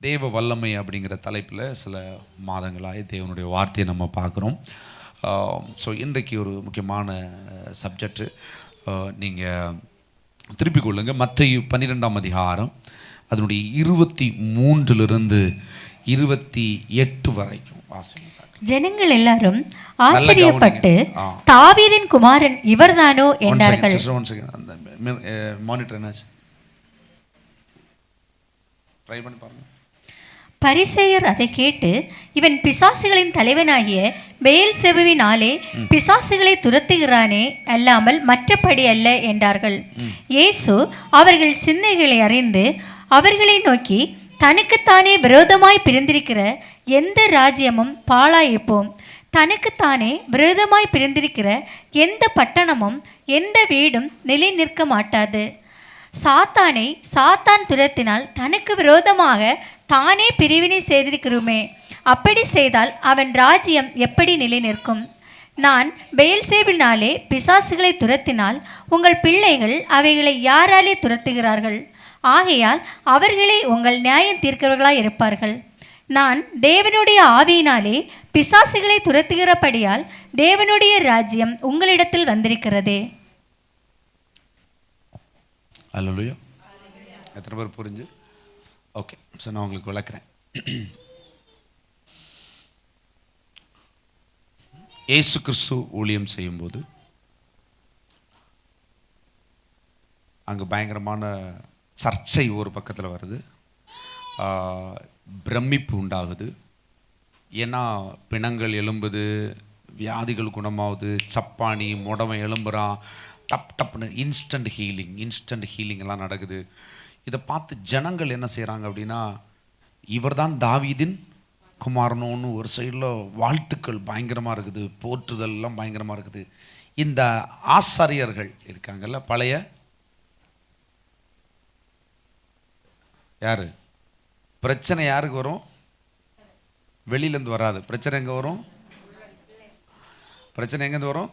தேவ வல்லமை அப்படிங்கிற தலைப்பில் சில மாதங்களாக தேவனுடைய வார்த்தையை நம்ம பார்க்குறோம். ஸோ இன்றைக்கு ஒரு முக்கியமான சப்ஜெக்டு நீங்கள் திருப்பிக் கொள்ளுங்கள். மத்தேயு 12ஆம் அதிகாரம் அதனுடைய 23 28 வரைக்கும் வாசிங்க. ஜனங்கள் எல்லாரும் ஆச்சரியப்பட்டு தாவீதின் குமாரன் இவர்தானோ என்றார்கள். மானிட்டர் என்னாச்சு? ட்ரை பண்ணி பாருங்க. பரிசேயர் அதை கேட்டு, இவன் பிசாசுகளின் தலைவனாகிய பெயல்செபூவினாலே பிசாசுகளை துரத்துகிறானே, அல்லாமல் மற்றபடி அல்ல என்றார்கள். இயேசு அவர்கள் சிந்தைகளை அறிந்து அவர்களை நோக்கி, தனக்குத்தானே விரோதமாய் பிரிந்திருக்கிற எந்த ராஜ்யமும் பாழாயிப்போம், தனக்குத்தானே விரோதமாய் பிரிந்திருக்கிற எந்த பட்டணமும் எந்த வீடும் நிலை நிற்க மாட்டாது. சாத்தானை சாத்தான் துரத்தினால் தனக்கு விரோதமாக தானே பிரிவினை செய்திருக்கிறோமே, அப்படி செய்தால் அவன் ராஜ்யம் எப்படி நிலை நிற்கும்? நான் பெயல்செபூவினாலே பிசாசுகளை துரத்தினால் உங்கள் பிள்ளைகள் அவைகளை யாராலே துரத்துகிறார்கள்? ஆகையால் அவர்களே உங்கள் நியாயம் தீர்க்கிறவர்களாய் இருப்பார்கள். நான் தேவனுடைய ஆவியினாலே பிசாசுகளை துரத்துகிறபடியால் தேவனுடைய ராஜ்யம் உங்களிடத்தில் வந்திருக்கிறதே. அல்லேலூயா. எத்தனை பேர் புரிஞ்சு? ஓகே, ஸோ நான் உங்களுக்கு விளக்குறேன். இயேசு கிறிஸ்து ஊழியம் செய்யும்போது அங்கே பயங்கரமான சர்ச்சை ஒரு பக்கத்தில் வருது, பிரமிப்பு உண்டாகுது. ஏன்னா பிணங்கள் எழும்புது, வியாதிகள் குணமாகுது, சப்பானி முடவன் எழும்புறான், டப் டப்னு இன்ஸ்டன்ட் ஹீலிங் எல்லாம் நடக்குது. இதை பார்த்து ஜனங்கள் என்ன செய்கிறாங்க அப்படின்னா, இவர் தான் தாவீதின் குமாரனோன்னு ஒரு சைடில் வாழ்த்துக்கள் பயங்கரமாக இருக்குது, போற்றுதல்லாம் பயங்கரமாக இருக்குது. இந்த ஆசாரியர்கள் இருக்காங்கல்ல, பழைய யார் பிரச்சனை யாருக்கு வரும்? வெளியிலேருந்து வராது. பிரச்சனை எங்கே வரும்? பிரச்சனை எங்கேருந்து வரும்?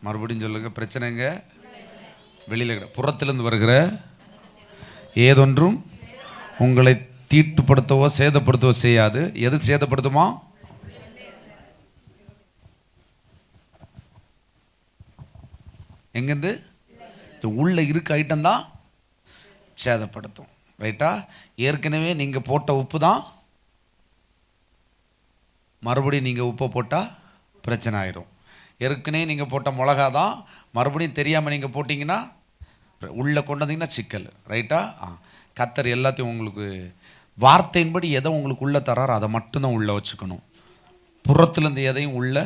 மறுபடியும் சொல்லுங்க. பிரச்சனை எங்கே? வெளியில், புறத்திலிருந்து வருகிற ஏதொன்றும் உங்களை தீட்டுப்படுத்தவோ சேதப்படுத்தவோ செய்யாது. எது சேதப்படுத்துமா? எங்கேருந்து? உள்ள இருக்க ஐட்டம் தான் சேதப்படுத்தும். ரைட்டா? ஏற்கனவே நீங்கள் போட்ட உப்பு தான் மறுபடியும் நீங்கள் உப்பை போட்டால் பிரச்சனை ஆயிரும். ஏற்கனவே நீங்கள் போட்ட மிளகா தான் மறுபடியும் தெரியாமல் நீங்கள் போட்டிங்கன்னா உள்ளே கொண்டு வந்தீங்கன்னா சிக்கல். ரைட்டா? கர்த்தர் எல்லாத்தையும் உங்களுக்கு வார்த்தையின்படி எதை உங்களுக்கு உள்ளே தராரோ அதை மட்டும்தான் உள்ளே வச்சுக்கணும். புறத்துலேருந்து எதையும் உள்ளே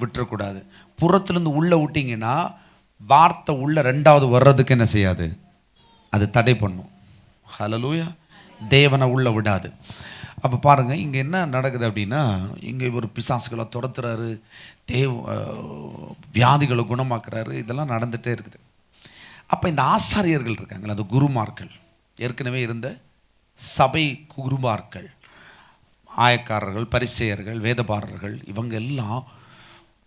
விட்டுறக்கூடாது. புறத்துலேருந்து உள்ளே விட்டிங்கன்னா வார்த்தை உள்ளே ரெண்டாவது வர்றதுக்கு என்ன செய்யாது? அது தடை பண்ணும். ஹல்லேலூயா. தேவனை உள்ளே விடாது. அப்போ பாருங்கள், இங்கே என்ன நடக்குது அப்படின்னா, இங்கே இவர் பிசாசுகளை துரத்துறாரு, வியாதிகளை குணமாக்குறாரு, இதெல்லாம் நடந்துகிட்டே இருக்குது. அப்போ இந்த ஆசாரியர்கள் இருக்காங்களே, அந்த குருமார்கள், ஏற்கனவே இருந்த சபை குருமார்கள், ஆயக்காரர்கள், பரிசேயர்கள், வேதபாரர்கள், இவங்க எல்லாம்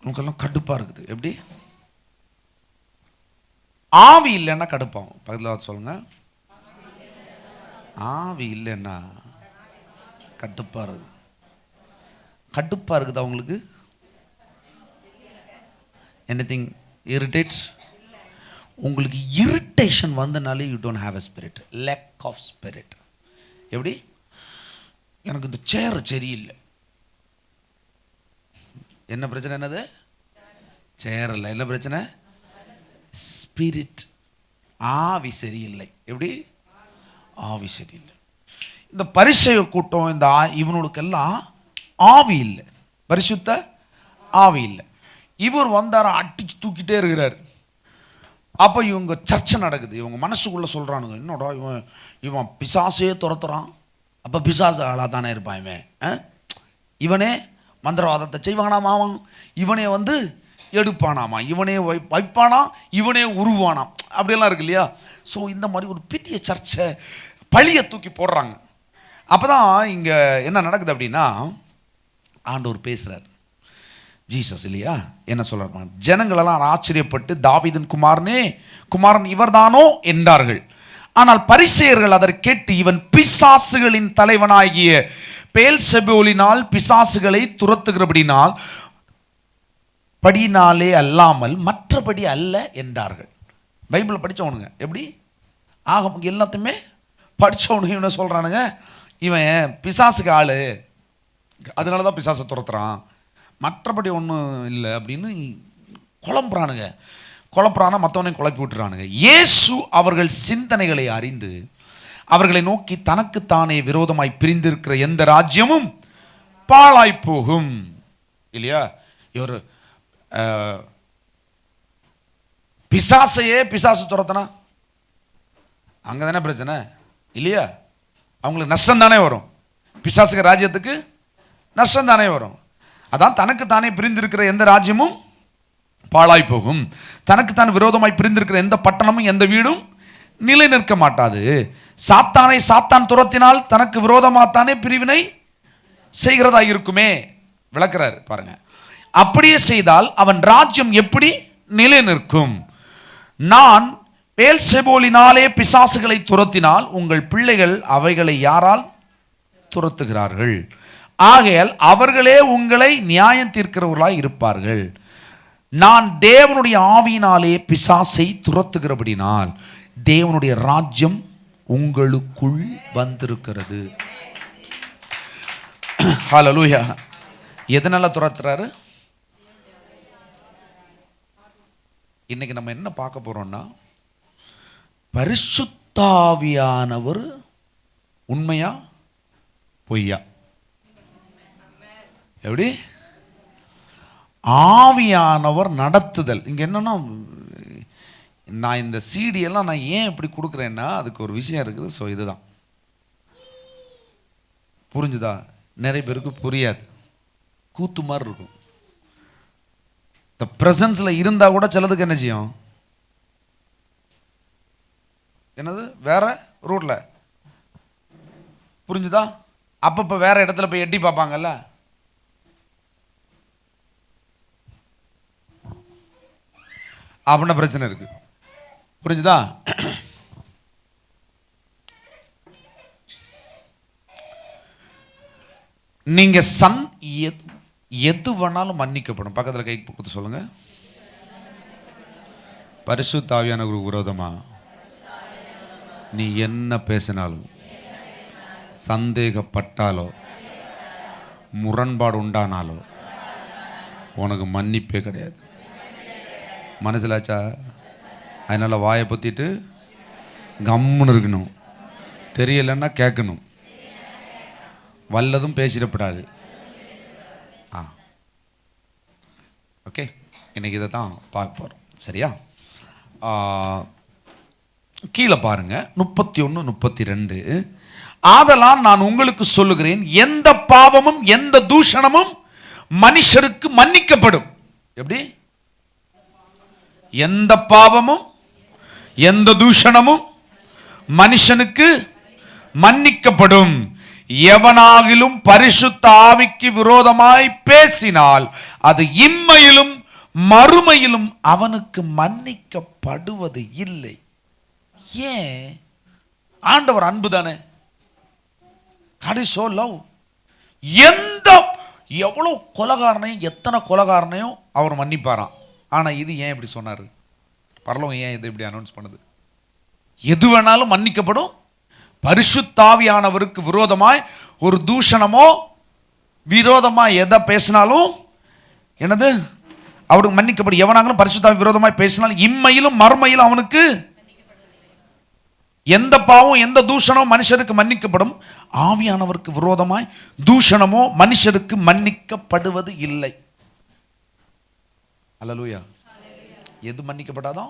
நமக்கெல்லாம் கடுப்பாக இருக்குது. எப்படி? ஆவி இல்லைன்னா கடுப்பாகும். பக்கத்தில் சொல்லுங்க. ஆவி இல்லைன்னா கடுப்பாக இருக்குது. கடுப்பாக இருக்குது அவங்களுக்கு. எனிதிங் இரிட்டேட்ஸ் உங்களுக்கு. இரிட்டேஷன் வந்தனாலே you don't have a spirit, lack of spirit. எப்படி? எனக்கு இந்த சேர் சரியில்லை. என்ன பிரச்சனை? என்னது? சேர் இல்லை. என்ன பிரச்சனை? ஸ்பிரிட், ஆவி சரியில்லை. எப்படி? ஆவி சரியில்லை. இந்த பரிசேய கூட்டம், இந்த இவனுக்கெல்லாம் ஆவி இல்லை, பரிசுத்த ஆவி இல்லை. இவர் வந்தார அடிச்சு தூக்கிட்டே இருக்கிறார். அப்போ இவங்க சர்ச்சை நடக்குது. இவங்க மனசுக்குள்ளே சொல்கிறானுங்க, என்னடா இவன் பிசாசே துரத்துறான், அப்போ பிசாசு ஆளாக தானே இருப்பான் இவன், இவனே மந்திரவாதத்தை செய்வானாமா, இவனே எடுப்பானாமா, இவனே வைப்பானா, இவனே உருவானாம், அப்படியெல்லாம் இருக்கு இல்லையா? ஸோ இந்த மாதிரி ஒரு பெரிய சர்ச்சை, பழியை தூக்கி போடுறாங்க. அப்போ தான் இங்கே என்ன நடக்குது அப்படின்னா, ஆண்டவர் பேசுகிறார். ஜீசஸ் இல்லையா? என்ன சொல்கிறார்? ஜனங்களெல்லாம் ஆச்சரியப்பட்டு தாவீதின் குமாரன் இவர் தானோ என்றார்கள். ஆனால் பரிசேயர்கள் அதை கேட்டு இவன் பிசாசுகளின் தலைவனாகிய பெயல்செபூலினால் பிசாசுகளை துரத்துகிறபடினால் படினாலே அல்லாமல் மற்றபடி அல்ல என்றார்கள். பைபிளை படித்தவனுங்க எப்படி எல்லாத்தையுமே படித்தவனுங்க இவனை சொல்கிறானுங்க, இவன் பிசாசுக்கு ஆள், அதனால தான் பிசாசை துரத்துறான், மற்றபடி ஒன்றும் இல்லை அப்படின்னு குழப்புறானா மற்றவனையும் குழப்பி விட்டுறானுங்க. இயேசு அவர்கள் சிந்தனைகளை அறிந்து அவர்களை நோக்கி, தனக்குத்தானே விரோதமாய் பிரிந்திருக்கிற எந்த ராஜ்யமும் பாழாய் போகும். இல்லையா? இவர் பிசாசு துரத்தனா அங்கே தானே பிரச்சனை இல்லையா? அவங்களுக்கு நஷ்டம் தானே வரும், பிசாசுக்கு ராஜ்யத்துக்கு நஷ்டம் தானே வரும். அதான் தனக்கு தானே பிரிந்திருக்கிற எந்த ராஜ்யமும் பாழாய் போகும், தனக்குத்தான் விரோதமாய் பிரிந்திருக்கிற எந்த பட்டணமும் எந்த வீடும் நிலை நிற்க மாட்டாது. சாத்தானை சாத்தான் துரத்தினால் தனக்கு விரோதமாகத்தானே பிரிவினை செய்கிறதா இருக்குமே. விளக்குறாரு பாருங்க. அப்படியே செய்தால் அவன் ராஜ்யம் எப்படி நிலை நிற்கும்? நான் பெயல்செபூலினாலே பிசாசுகளை துரத்தினால் உங்கள் பிள்ளைகள் அவைகளை யாரால் துரத்துகிறார்கள்? ஆகையால் அவர்களே உங்களை நியாயம் தீர்க்கிறவர்களாய் இருப்பார்கள். நான் தேவனுடைய ஆவியினாலே பிசாசை துரத்துகிறபடினால் தேவனுடைய ராஜ்யம் உங்களுக்குள் வந்திருக்கிறது. ஹல்லேலூயா. எதனால துரத்துறாரு? இன்னைக்கு நம்ம என்ன பார்க்க போறோம்னா, பரிசுத்தாவியானவர் உண்மையா பொய்யா? எப்படி? ஆவியானவர் நடத்துதல். இங்க என்னன்னா, நான் இந்த சீடியெல்லாம் நான் ஏன் இப்படி கொடுக்குறேன்னா அதுக்கு ஒரு விஷயம் இருக்குது. ஸோ இதுதான், புரிஞ்சுதா? நிறைய பேருக்கு புரியாது, கூத்து மாதிரி இருக்கும். இந்த ப்ரெசன்ஸில் இருந்தால் கூட சிலதுக்கு என்ன செய்யும், என்னது வேற ரூட்ல, புரிஞ்சுதா? அப்பப்போ வேற இடத்துல போய் எட்டி பார்ப்பாங்கல்ல, அப்படின்னா பிரச்சனை இருக்கு. புரிஞ்சுதா? நீங்க எது வேணாலும் மன்னிக்கப்படும். பக்கத்தில் கை கொடுத்து சொல்லுங்க, பரிசுத்த ஆவியானவருக்கு விரோதமா நீ என்ன பேசினாலும், சந்தேகப்பட்டாலோ, முரண்பாடு உண்டானாலோ உனக்கு மன்னிப்பே கிடையாது. மனசிலாச்சா? அதனால வாயை பற்றிட்டு கம்முன்னு இருக்கணும். தெரியலைன்னா கேட்கணும், வல்லதும் பேசிடப்படாது. ஓகே, இன்னைக்கு இதை தான் பார்க்க போகிறோம். சரியா? கீழே பாருங்க, 31, 32. ஆதலால் நான் உங்களுக்கு சொல்லுகிறேன், எந்த பாவமும் எந்த தூஷணமும் மனுஷருக்கு மன்னிக்கப்படும். எப்படி? எந்த பாவமும் எந்த தூஷணமும் மனுஷனுக்கு மன்னிக்கப்படும். எவனாகிலும் பரிசுத்த ஆவிக்கு விரோதமாய் பேசினால் அது இம்மையிலும் மறுமையிலும் அவனுக்கு மன்னிக்கப்படுவது இல்லை. ஏன்? ஆண்டவர் அன்பு தானே. கடைசோ லவ். எவ்வளவு கொலைகாரனையும் எத்தனை கொலைகாரனையும் அவர் மன்னிப்பாராம். ஆனா இது ஏன் இப்படி சொன்னாரு? பரலோகம் ஏன் இது இப்படி அனௌன்ஸ் பண்ணுது? எது வேணாலும் மன்னிக்கப்படும். பரிசுத்தாவியானவருக்கு விரோதமாய் ஒரு தூஷணமோ விரோதமாய் எதை பேசினாலும் என்னது அவருக்கு மன்னிக்கப்படும். எவனாங்களும் பரிசுத்தாவி விரோதமாய் பேசினாலும் இம்மையிலும் மறுமையிலும் அவனுக்கு எந்த பாவம் எந்த தூஷணமோ மனுஷருக்கு மன்னிக்கப்படும். ஆவியானவருக்கு விரோதமாய் தூஷணமோ மனுஷருக்கு மன்னிக்கப்படுவது இல்லை. அல்லேலூயா. எது மன்னிக்கப்படாதோ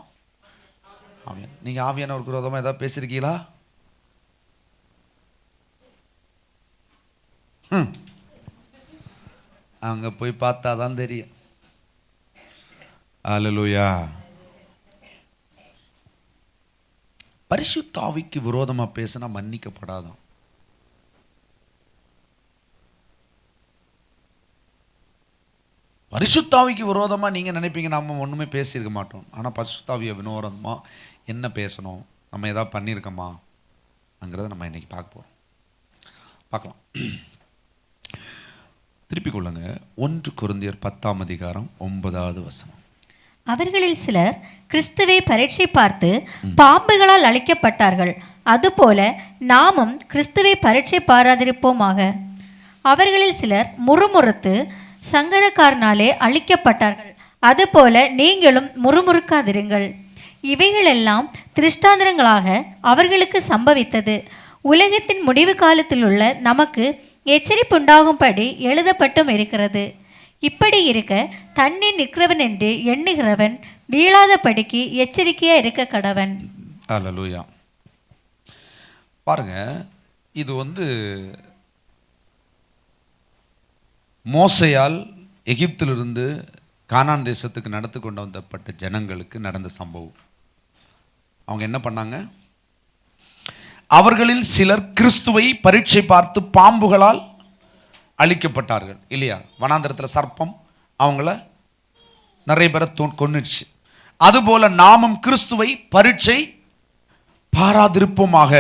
ஆவியான். நீங்க ஆவியானவருக்கு விரோதமா ஏதாவது பேசிருக்கீங்களா? அங்க போய் பார்த்தாதான் தெரியும். அல்லேலூயா. பரிசுத்த ஆவிக்கு விரோதமா பேசினா மன்னிக்கப்படாதான். பரிசுத்தாவிக்கு விரோதமாக நீங்கள் நினைப்பீங்க நம்ம ஒன்றுமே பேசியிருக்க மாட்டோம். ஆனால் பரிசுத்தாவியை வினோதமாக என்ன பேசணும், நம்ம ஏதாவது பண்ணியிருக்கோமா அங்கிறத நம்ம இன்னைக்கு பார்க்கலாம். திருப்பிக் கொள்ளுங்க. 1 கொரிந்தியர் 10:9. அவர்களில் சிலர் கிறிஸ்துவை பரீட்சை பார்த்து பாம்புகளால் அழிக்கப்பட்டார்கள், அதுபோல நாமும் கிறிஸ்துவை பரீட்சை பாராதிருப்போமாக. அவர்களில் சிலர் முறுமுறுத்து சங்கரக்காரனாலே அழிக்கப்பட்டார்கள், அதுபோல நீங்களும் முறுமுறுக்காதிருங்கள். இவைகளெல்லாம் திருஷ்டாந்தரங்களாக அவர்களுக்கு சம்பவித்தது. உலகத்தின் முடிவு காலத்தில் உள்ள நமக்கு எச்சரிப்புண்டாகும்படி எழுதப்பட்டும் இருக்கிறது. இப்படி இருக்க தன்னை நிற்கிறவன் என்று எண்ணுகிறவன் வீழாதபடிக்கு எச்சரிக்கையா இருக்க கடவன். அல்லேலூயா. பாருங்க, இது மோசையால் எகிப்திலிருந்து கானான் தேசத்துக்கு நடத்தி கொண்டு வந்தப்பட்ட ஜனங்களுக்கு நடந்த சம்பவம். அவங்க என்ன பண்ணாங்க? அவர்களில் சிலர் கிறிஸ்துவை பரீட்சை பார்த்து பாம்புகளால் அழிக்கப்பட்டார்கள் இல்லையா? வனாந்தரத்தில் சர்ப்பம் அவங்கள நிறைய பேரை கொன்னுச்சு. அதுபோல நாமும் கிறிஸ்துவை பரீட்சை பாராதிருப்போமாக.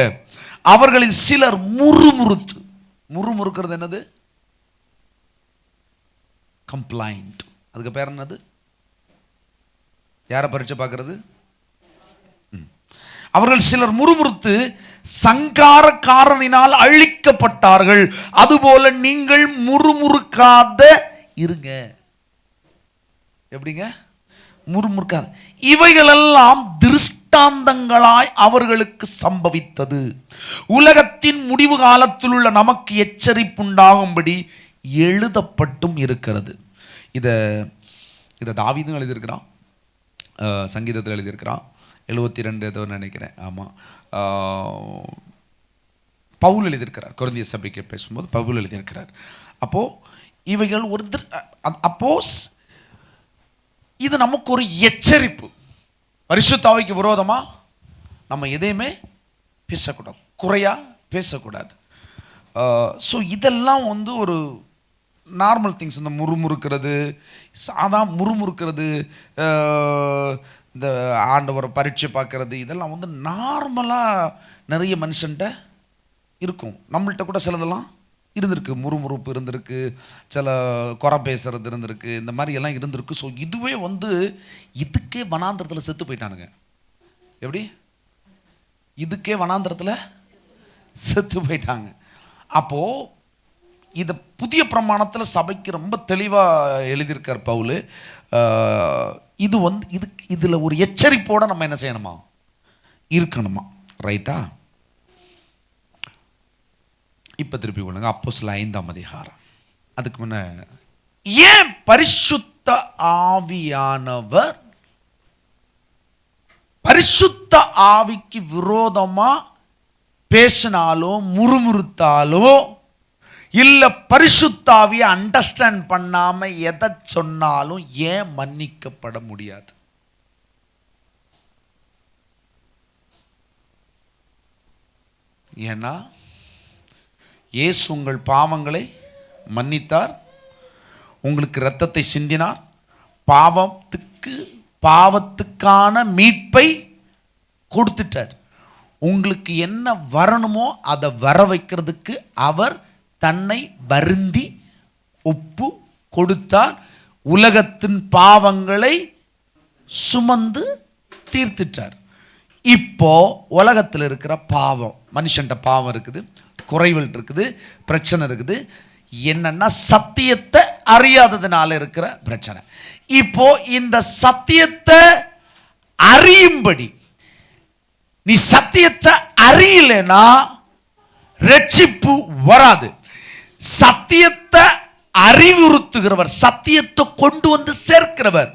அவர்களில் சிலர் முறுமுறுக்கிறது என்னது? கம்ப்ளைண்ட். அதுக்கு பேர் என்னது? யாரை பரீட்சை பார்க்கறது? அவர்கள் சிலர் முறுமுறுத்து சங்காரக்காரனினால் அழிக்கப்பட்டார்கள், அதுபோல நீங்கள் முறுமுறுக்காத இருங்க. எப்படிங்க? முறுமுறுக்காத. இவைகளெல்லாம் திருஷ்டாந்தங்களாய் அவர்களுக்கு சம்பவித்தது. உலகத்தின் முடிவு காலத்தில் உள்ள நமக்கு எச்சரிப்புண்டாகும்படி எழுதப்பட்டும் இருக்கிறது. இதை தாவீதும் எழுதியிருக்கிறான், சங்கீதத்தில் எழுதியிருக்கிறான், 72 ஏதோ நினைக்கிறேன். ஆமாம், பவுல் எழுதியிருக்கிறார். கொரிந்திய சபைக்கு பேசும்போது பவுல் எழுதியிருக்கிறார். அப்போது இவைகள் இது நமக்கு ஒரு எச்சரிப்பு. பரிசுத்த ஆவிக்கு விரோதமாக நம்ம எதையுமே பேசக்கூடாது, குறையா பேசக்கூடாது. ஸோ இதெல்லாம் ஒரு நார்மல் திங்ஸ். இந்த முறுமுறுக்கிறது, முறுமுறுக்கிறது, இந்த ஆண்டவரை பரீட்சை பார்க்கறது, இதெல்லாம் நார்மலாக நிறைய மனுஷன்ட்ட இருக்கும். நம்மள்கிட்ட கூட சிலதெல்லாம் இருந்திருக்கு. முறுமுறுப்பு இருந்திருக்கு, சில குறை பேசுறது இருந்திருக்கு, இந்த மாதிரி எல்லாம் இருந்திருக்கு. ஸோ இதுவே இதுக்கே வனாந்திரத்தில் செத்து போயிட்டானுங்க. எப்படி? இதுக்கே வனாந்திரத்தில் செத்து போயிட்டாங்க. அப்போது இதை புதிய பிரமாணத்தில் சபைக்கு ரொம்ப தெளிவாக எழுதியிருக்கார் பவுல். இதில் ஒரு எச்சரிப்போடு நம்ம என்ன செய்யணுமா? இருக்கணுமா? ரைட்டா? இப்போ திருப்பி கொள்ளுங்க. அப்போஸ்தலர் 5. அதுக்கு முன்ன, ஏன் பரிசுத்த ஆவியானவர் பரிசுத்த ஆவிக்கு விரோதமா பேசினாலோ முறுமுறுத்தாலோ இல்ல பரிசுத்த ஆவியை அண்டர்ஸ்டாண்ட் பண்ணாம எதை சொன்னாலும் ஏன் மன்னிக்கப்பட முடியாது? ஏன்னா இயேசு உங்கள் பாவங்களை மன்னித்தார், உங்களுக்கு இரத்தத்தை சிந்தினார், பாவத்துக்கான மீட்பை கொடுத்துட்டார். உங்களுக்கு என்ன வரணுமோ அதை வர வைக்கிறதுக்கு அவர் தன்னை வருந்தி ஒப்பு கொடுத்தார். உலகத்தின் பாவங்களை சுமந்து தீர்த்துட்டார். இப்போ உலகத்தில் இருக்கிற பாவம், மனுஷன்ட பாவம் இருக்குது, குறைகள் இருக்குது, பிரச்சனை இருக்குது. என்னன்னா சத்தியத்தை அறியாததுனால இருக்கிற பிரச்சனை. இப்போ இந்த சத்தியத்தை அறியும்படி, நீ சத்தியத்தை அறியலைன்னா ரட்சிப்பு வராது. சத்தியத்தை அறிவுறுத்துகிறவர், சத்தியத்தை கொண்டு வந்து சேர்க்கிறவர்,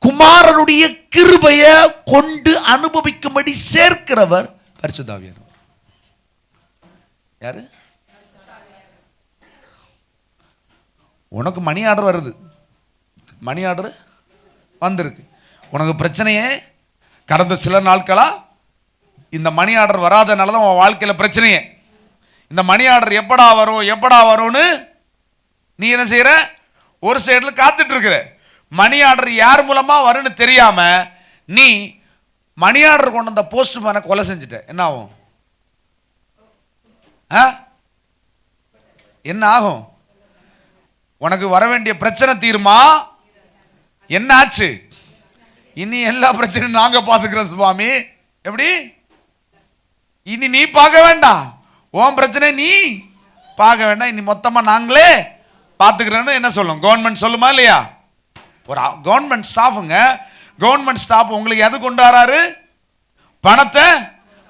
குமாரனுடைய கிருபையை கொண்டு அனுபவிக்கும்படி சேர்க்கிறவர் பரிசுத்த ஆவியானவர். யாரு? உனக்கு மணி ஆர்டர் வருது, மணி ஆர்டர் வந்திருக்கு. உனக்கு பிரச்சனையே கடந்த சில நாட்களா இந்த மணி ஆர்டர் வராதனால தான் உன் வாழ்க்கையில் பிரச்சனையே. இந்த மணி ஆர்டர் எப்படா வரும்னு நீ என்ன செய்யற? ஒரு சைடில் காத்துட்டு இருக்கிற. மணி ஆர்டர் யார் மூலமா வரும்னு தெரியாம நீ மணி ஆர்டர் கொண்டு வந்த போஸ்ட்மேனை கொலை செஞ்சுட்டேன், என்ன ஆகும்? என்ன ஆகும்? உனக்கு வர வேண்டிய பிரச்சனை தீருமா? என்ன ஆச்சு? இனி எல்லா பிரச்சனையும் நாங்க பாத்துக்கிறோம் சுவாமி. எப்படி? இனி நீ பார்க்க வேண்டாம், உன் பிரச்சனை நீ பார்க்க வேண்டாம், இனி மொத்தமா நாங்களே பாத்துக்கிறோன்னு என்ன சொல்லும்? கவர்மெண்ட் சொல்லுமா இல்லையா? ஒரு கவர்மெண்ட் ஸ்டாஃபுங்க, கவர்மெண்ட் ஸ்டாஃப் உங்களுக்கு எது கொண்டு வராரு? பணத்தை,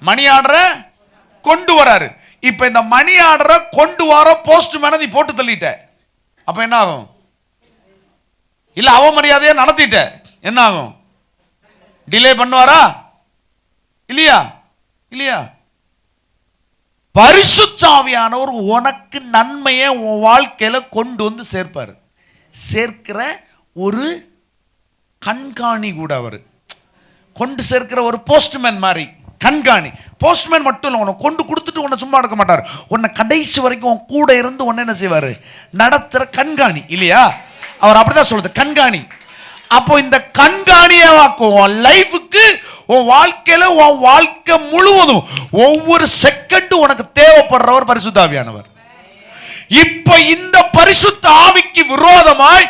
மணி ஆர்டரை கொண்டு வராரு. இப்ப இந்த மணி ஆர்டரை கொண்டு வர போஸ்ட்மேனை நீ போட்டு தள்ளிட்ட, அப்ப என்ன ஆகும்? இல்ல அவமரியாதையா நடத்திட்ட, என்ன ஆகும்? டிலே பண்ணுவாரா இல்லையா? இல்லையா? பரிசுத்த ஆவியானவர் உனக்கு நன்மையை உன் வாழ்க்கையில கொண்டு வந்து சேர்ப்பாரு. சேர்க்கிற ஒரு கண்காணி கூட அவர் கொண்டு சேர்க்கிற ஒரு போஸ்ட்மேன் மாதிரி கண்காணி. போஸ்ட்மேன் மட்டும் இல்லை, உன்னை கொண்டு கொடுத்துட்டு உன்னை சும்மா எடுக்க மாட்டார், உன்னை கடைசி வரைக்கும் உன் கூட இருந்து உன்னை என்ன செய்வார்? நடத்துற கண்காணி இல்லையா? அவர் அப்படிதான் சொல்றது, கண்காணி. அப்போ இந்த கண்காணியை உன் லைஃபுக்கு, உன் வாழ்க்கையில, உன் வாழ்க்கை முழுவதும் ஒவ்வொரு செகண்டும் உனக்கு தேவைப்படுறவர் பரிசுத்த ஆவியானவர். இப்ப இந்த பரிசுத்த ஆவிக்கு விரோதமாய்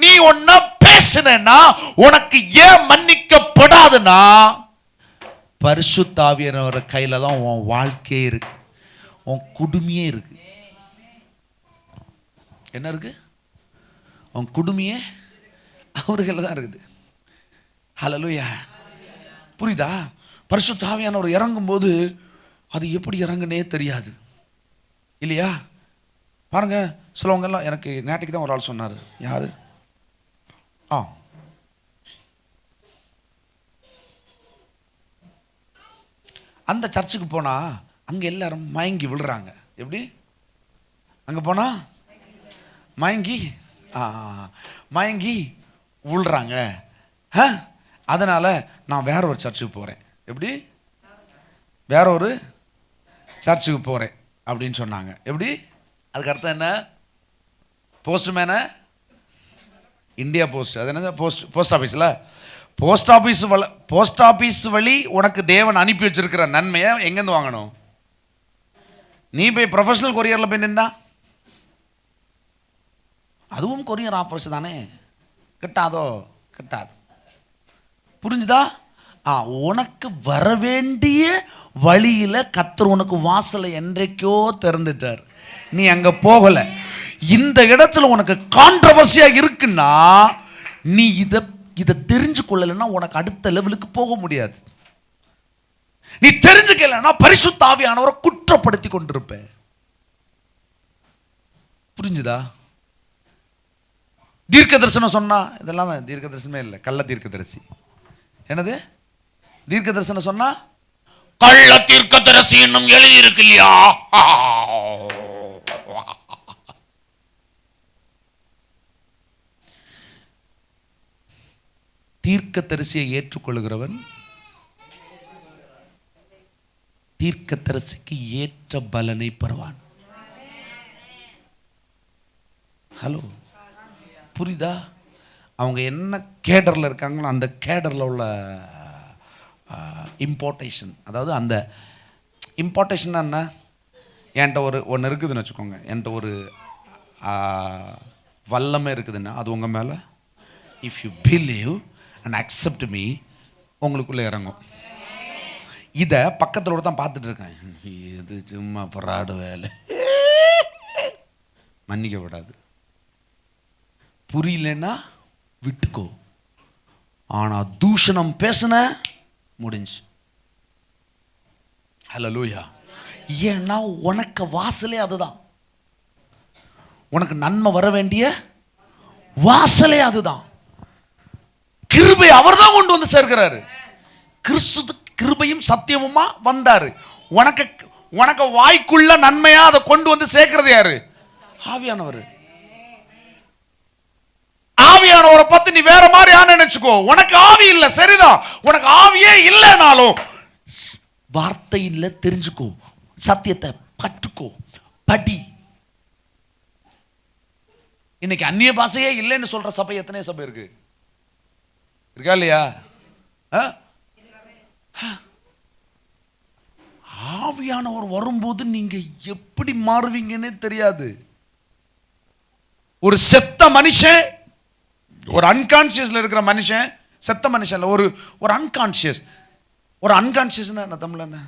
நீ ஒன்ன பேசினா உனக்கு ஏன் மன்னிக்கப்படாதுன்னா, பரிசுத்த ஆவியானவர் கையில தான் உன் வாழ்க்கையே இருக்கு, உன் குடுமையே இருக்கு. என்ன இருக்கு? உன் குடுமையே அவர்கள் தான் இருக்குது. ஹல்லேலூயா. புரியுதா? பரிசுத்த ஆவியானவர் இறங்கும் போது அது எப்படி இறங்குனே தெரியாது இல்லையா? பாருங்க, சிலவங்க எல்லாம் எனக்கு நேற்றுக்கு தான் ஒரு ஆள் சொன்னார். யாரு? அந்த சர்ச்சுக்கு போனா அங்க எல்லாரும் மயங்கி விழுறாங்க. எப்படி? அங்க போனா மயங்கி மயங்கி விழுறாங்க. அதனால நான் வேற ஒரு சர்ச்சுக்கு போறேன். எப்படி? வேற ஒரு சர்ச்சுக்கு போறேன் அப்படின்னு சொன்னாங்க. எப்படி? அதுக்கு அர்த்தம் என்ன? போஸ்ட்மேனை இந்தியா போஸ்ட், அது என்ன? போஸ்ட் ஆஃபீஸில் போஸ்ட் ஆஃபீஸ் வழி உனக்கு தேவன் அனுப்பி வச்சிருக்கிற நன்மையை எங்கேருந்து வாங்கணும்? நீ போய் ப்ரொஃபஷனல் கொரியரில் போய் நின்னா அதுவும் கொரியர் ஆஃபர்ஸ் தானே, கிட்டாதோ? கிட்டாது. புரிஞ்சுதா? உனக்கு வர வேண்டிய வழியில கர்த்தர் உனக்கு வாசலை என்றைக்கோ திறந்துட்டார், நீ அங்க போகல. இந்த இடத்துல உனக்கு கான்ட்ரவர்சியா இருக்குன்னா நீ இதை தெரிஞ்சு கொள்ளலைன்னா உனக்கு அடுத்த லெவலுக்கு போக முடியாது. நீ தெரிஞ்சுக்கலன்னா பரிசுத்த ஆவியானவரை குற்றப்படுத்தி கொண்டிருப்ப. புரிஞ்சுதா? தீர்க்க தரிசனம் சொன்னா இதெல்லாம் தீர்க்க தரிசனமே இல்லை, கள்ள தீர்க்க தரிசி. என்னது? தீர்க்க தரிசனம் சொன்னா கள்ள தீர்க்க தரிசி என்னும் எழுதி இருக்கு இல்லையா? தீர்க்க தரிசியை ஏற்றுக்கொள்கிறவன் தீர்க்க தரிசிக்கு ஏற்ற பலனை பெறுவான். ஹலோ, புரியுதா? அவங்க என்ன கேடரில் இருக்காங்களோ அந்த கேடரில் உள்ள இம்பார்ட்டேஷன், அதாவது அந்த இம்பார்ட்டேஷன் என்ன? என்கிட்ட ஒன்று இருக்குதுன்னு வச்சுக்கோங்க, என்கிட்ட ஒரு வல்லமை இருக்குதுன்னா அது உங்கள் மேலே, if you believe and accept me, உங்களுக்குள்ளே இறங்கும். இதை பக்கத்தில் தான் பார்த்துட்டு இருக்கேன், இது சும்மா பராடு வேலை, மன்னிக்கப்படாது. புரியலன்னா விட்டுக்கோ. ஆனா தூஷணம் பேசுன முடிஞ்சு. ஹல்லேலூயா. ஏன்னா உனக்கு வாசலே அதுதான், உனக்கு நன்மை வர வேண்டிய வாசலே அதுதான். கிருபை அவர் தான் கொண்டு வந்து சேர்க்கிறாரு. கிறிஸ்து கிருபையும் சத்தியமுமா வந்தாரு. உனக்கு வாய்க்குள்ள நன்மையா அதை கொண்டு வந்து சேர்க்கிறது யாரு? ஆவியானவர். ஆவியானவரை பத்தி நீ வேற மாதிரி நினைச்சுக்கோ. உனக்கு ஆவி இல்லை, சரிதான். உனக்கு ஆவியே இல்லைனாலும் வார்த்தையில தெரிஞ்சுக்கோ, சத்தியத்தை கற்றுக்கோ, படி. இன்னைக்கு அந்நிய பாஷையே இல்லைன்னு சொல்ற சபை எத்தனை சபை இருக்கு? இருக்கா இல்லையா? ஆவியானவர் வரும்போது நீங்க எப்படி மாறுவீங்கன்னே தெரியாது. ஒரு செத்த மனுஷன், ஒரு அன்கான்சியஸ்ல இருக்கிற மனுஷன், செத்த மனுஷன் ஒரு ஒரு அன்கான்சியஸ், ஒரு அன்கான்சியஸ்னா என்ன தமிழ்ல என்ன?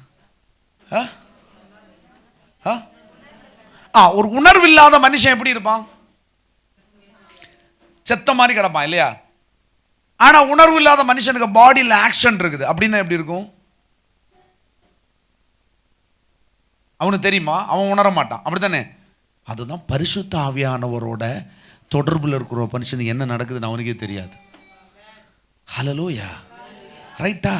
ஒரு உணர்வு இல்லாத மனுஷன் எப்படி இருப்பான்? செத்த மாதிரி கிடப்பான் இல்லையா? ஆனா உணர்வு இல்லாத மனுஷனுக்கு பாடியில் ஆக்ஷன் இருக்குது. அப்படின்னா எப்படி இருக்கும்? அவனுக்கு தெரியுமா? அவன் உணர மாட்டான். அப்படித்தானே? அதுதான் பரிசுத்த ஆவியானவரோட தொடர்பில் இருக்கிற மனுஷனுக்கு என்ன நடக்குதுன்னு அவனுக்கே தெரியாது. ஹல்லேலூயா, ரைட்டா?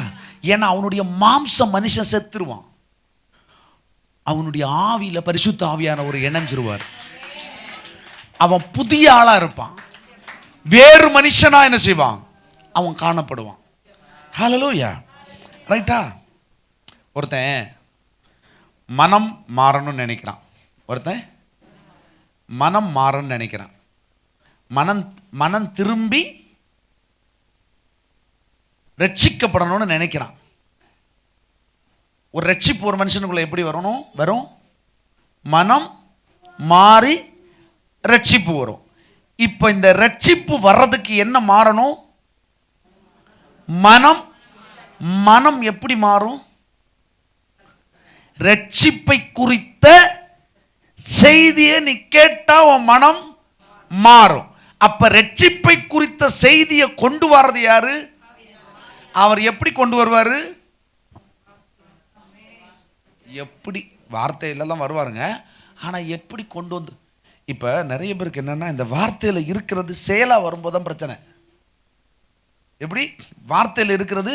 ஏன்னா அவனுடைய மாம்ச மனுஷன் செத்துருவான், அவனுடைய ஆவியில பரிசுத்த ஆவியானவர் இணைஞ்சிருவார். அவன் புதிய ஆளா இருப்பான், வேறு மனுஷனா என்ன செய்வான்? அவன் காணப்படுவான். ஹல்லேலூயா, ரைட்டா? ஒருத்தன் மனம் மாறணும்னு நினைக்கிறான். ஒருத்தன் மனம் மாறணும்னு நினைக்கிறான். மனம் திரும்பி ரட்சிக்கப்படணும்னு நினைக்கிறான். ஒரு ரட்சிப்பு ஒரு மனுஷனுக்குள்ள எப்படி வரணும்? வரும், மனம் மாறி ரட்சிப்பு வரும். இப்போ இந்த ரட்சிப்பு வர்றதுக்கு என்ன மாறணும்? மனம். மனம் எப்படி மாறும்? ரட்சிப்பை குறித்த செய்தியை நீ கேட்டா உன் மனம் மாறும். அப்ப ரட்சிப்பை குறித்த செய்தியை கொண்டு வர்றது யாரு? அவர் எப்படி கொண்டு வருவாரு? எப்படி? வார்த்தையில தான் வருவாருங்க. ஆனா எப்படி கொண்டு வந்து? இப்ப நிறைய பேருக்கு என்னன்னா, இந்த வார்த்தையில இருக்கிறது செயலா வரும்போது தான் பிரச்சனை. எப்படி? வார்த்தையில இருக்கிறது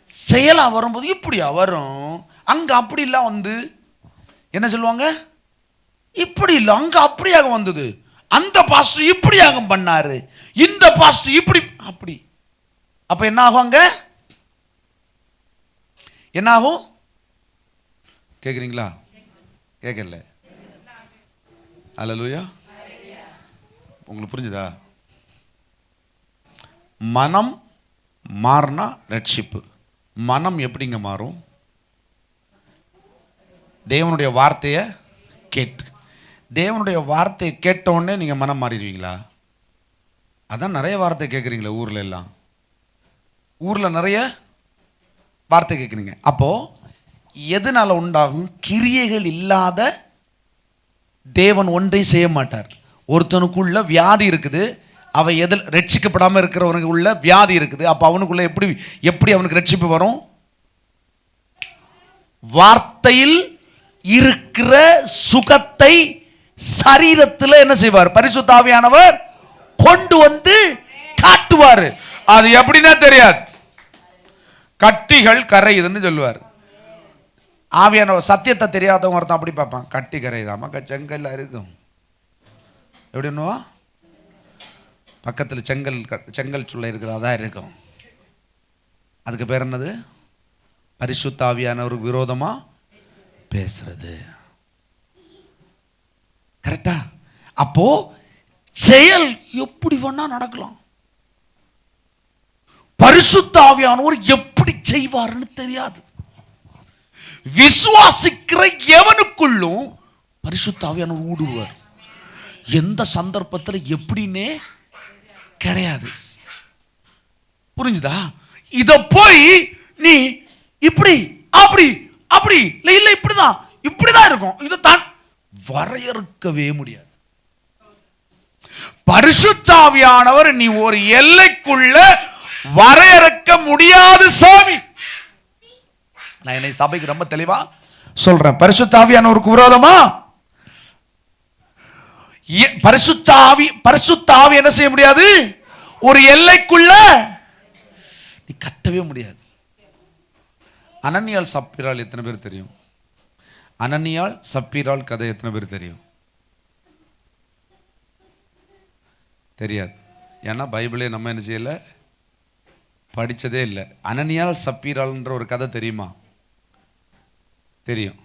செயலா வரும்போது இப்படியா வரும்? அங்க அப்படி இல்ல வந்து என்ன சொல்லுவாங்க? இப்படி இல்ல, அங்க அப்படியாக வந்தது, அந்த பாஸ்டர் இப்படியாக பண்ணாரு, இந்த பாஸ்டர் இப்படி அப்படி. அப்ப என்ன ஆகும்? அங்க என்ன ஆகும்? கேக்குறீங்களா? கேட்கல. அல்லேலூயா. உங்களுக்கு புரிஞ்சுதா? மனம் மாறினா ரட்சிப்பு. மனம் எப்படிங்க மாறும்? தேவனுடைய வார்த்தையை கேட்டு. தேவனுடைய வார்த்தையை கேட்ட உடனே நீங்க மனம் மாறிடுவீங்களா? அதான் நிறைய வார்த்தை கேட்குறீங்களா ஊர்ல எல்லாம். ஊர்ல நிறைய வார்த்தை கேட்குறீங்க. அப்போ எதனால உண்டாகும்? கிரியைகள் இல்லாத தேவன் ஒன்றை செய்ய மாட்டார். ஒருத்தனுக்குள்ள வியாதி இருக்குது, அவன் எதில் ரட்சிக்கப்படாமல் இருக்கிறவனுக்கு உள்ள வியாதி இருக்குது. அப்போ அவனுக்குள்ள எப்படி அவனுக்கு ரட்சிப்பு வரும்? வார்த்தையில் இருக்கிற சுகத்தை சரீரத்தில் என்ன செய்வார்? பரிசுத்த ஆவியானவர் கொண்டு வந்து காட்டுவார். அது எப்படின்னா தெரியாது, கட்டிகள் கரையுதுன்னு சொல்லுவார். ஆவியானவர் சத்தியத்தை தெரியாதவங்க ஒருத்தன் அப்படி பார்ப்பான், கட்டி கரையுதாமா, செங்கல்ல இருக்கும். எப்படின்னு பக்கத்தில் செங்கல் சுள்ள இருக்குது, அதான் இருக்கும். அதுக்கு பேர் என்னது? பரிசுத்த ஆவியானவருக்கு விரோதமா பேசுறது. கரெக்டா? அப்போ செயல் எப்படி வேணா நடக்கலாம். பரிசுத்த ஆவியானவர் எப்படி செய்வார்னு தெரியாது. விசுவாசிக்கிற எவனுக்குள்ளும் பரிசுத்த ஆவியானவர் ஊடுருவார். எந்த சந்தர்ப்பத்தில் எப்படின்னே கிடையாது. புரிஞ்சுதா? இத போய் நீ இப்படி அப்படி அப்படி இல்ல இப்படிதான் இப்படிதான் இருக்கும், இதை தான் வரையறுக்கவே முடியாது. பரிசுத்த ஆவியானவர் நீ ஒரு எல்லைக்குள்ள வரையறுக்க முடியாது சாமி. நான் என்னை சபைக்கு ரொம்ப தெளிவா சொல்றேன். பரிசுத்த ஆவியானவருக்கு விரோதமா பரிசுத்த ஆவி என்ன செய்ய முடியாது? ஒரு எல்லைக்குள்ள நீ கட்டவே முடியாது. அனனியாள் சப்பீராள் எத்தனை பேர் தெரியும்? அனனியாள் சப்பீராள் கதை எத்தனை பேர் தெரியும்? தெரியாது. ஏன்னா பைபிளே நம்ம என்ன செய்யல, படிச்சதே இல்லை. அனனியாள் சப்பீராள்ன்ற ஒரு கதை தெரியுமா? தெரியும்.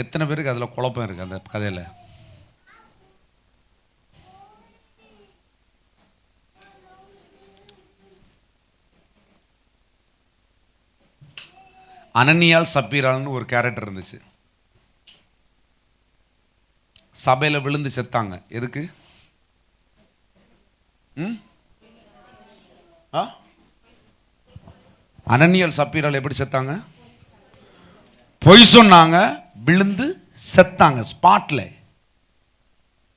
எத்தனை பேருக்கு அதில் குழப்பம் இருக்கு அந்த கதையில்? அனனியாள் சப்பீராள்னு ஒரு கேரக்டர் இருந்துச்சு. சபையில் விழுந்து செத்தாங்க. எதுக்கு? அனனியாள் சப்பீராள் எப்படி செத்தாங்க? பொய் சொன்னாங்க, விழுந்து செத்தாங்க ஸ்பாட்ல.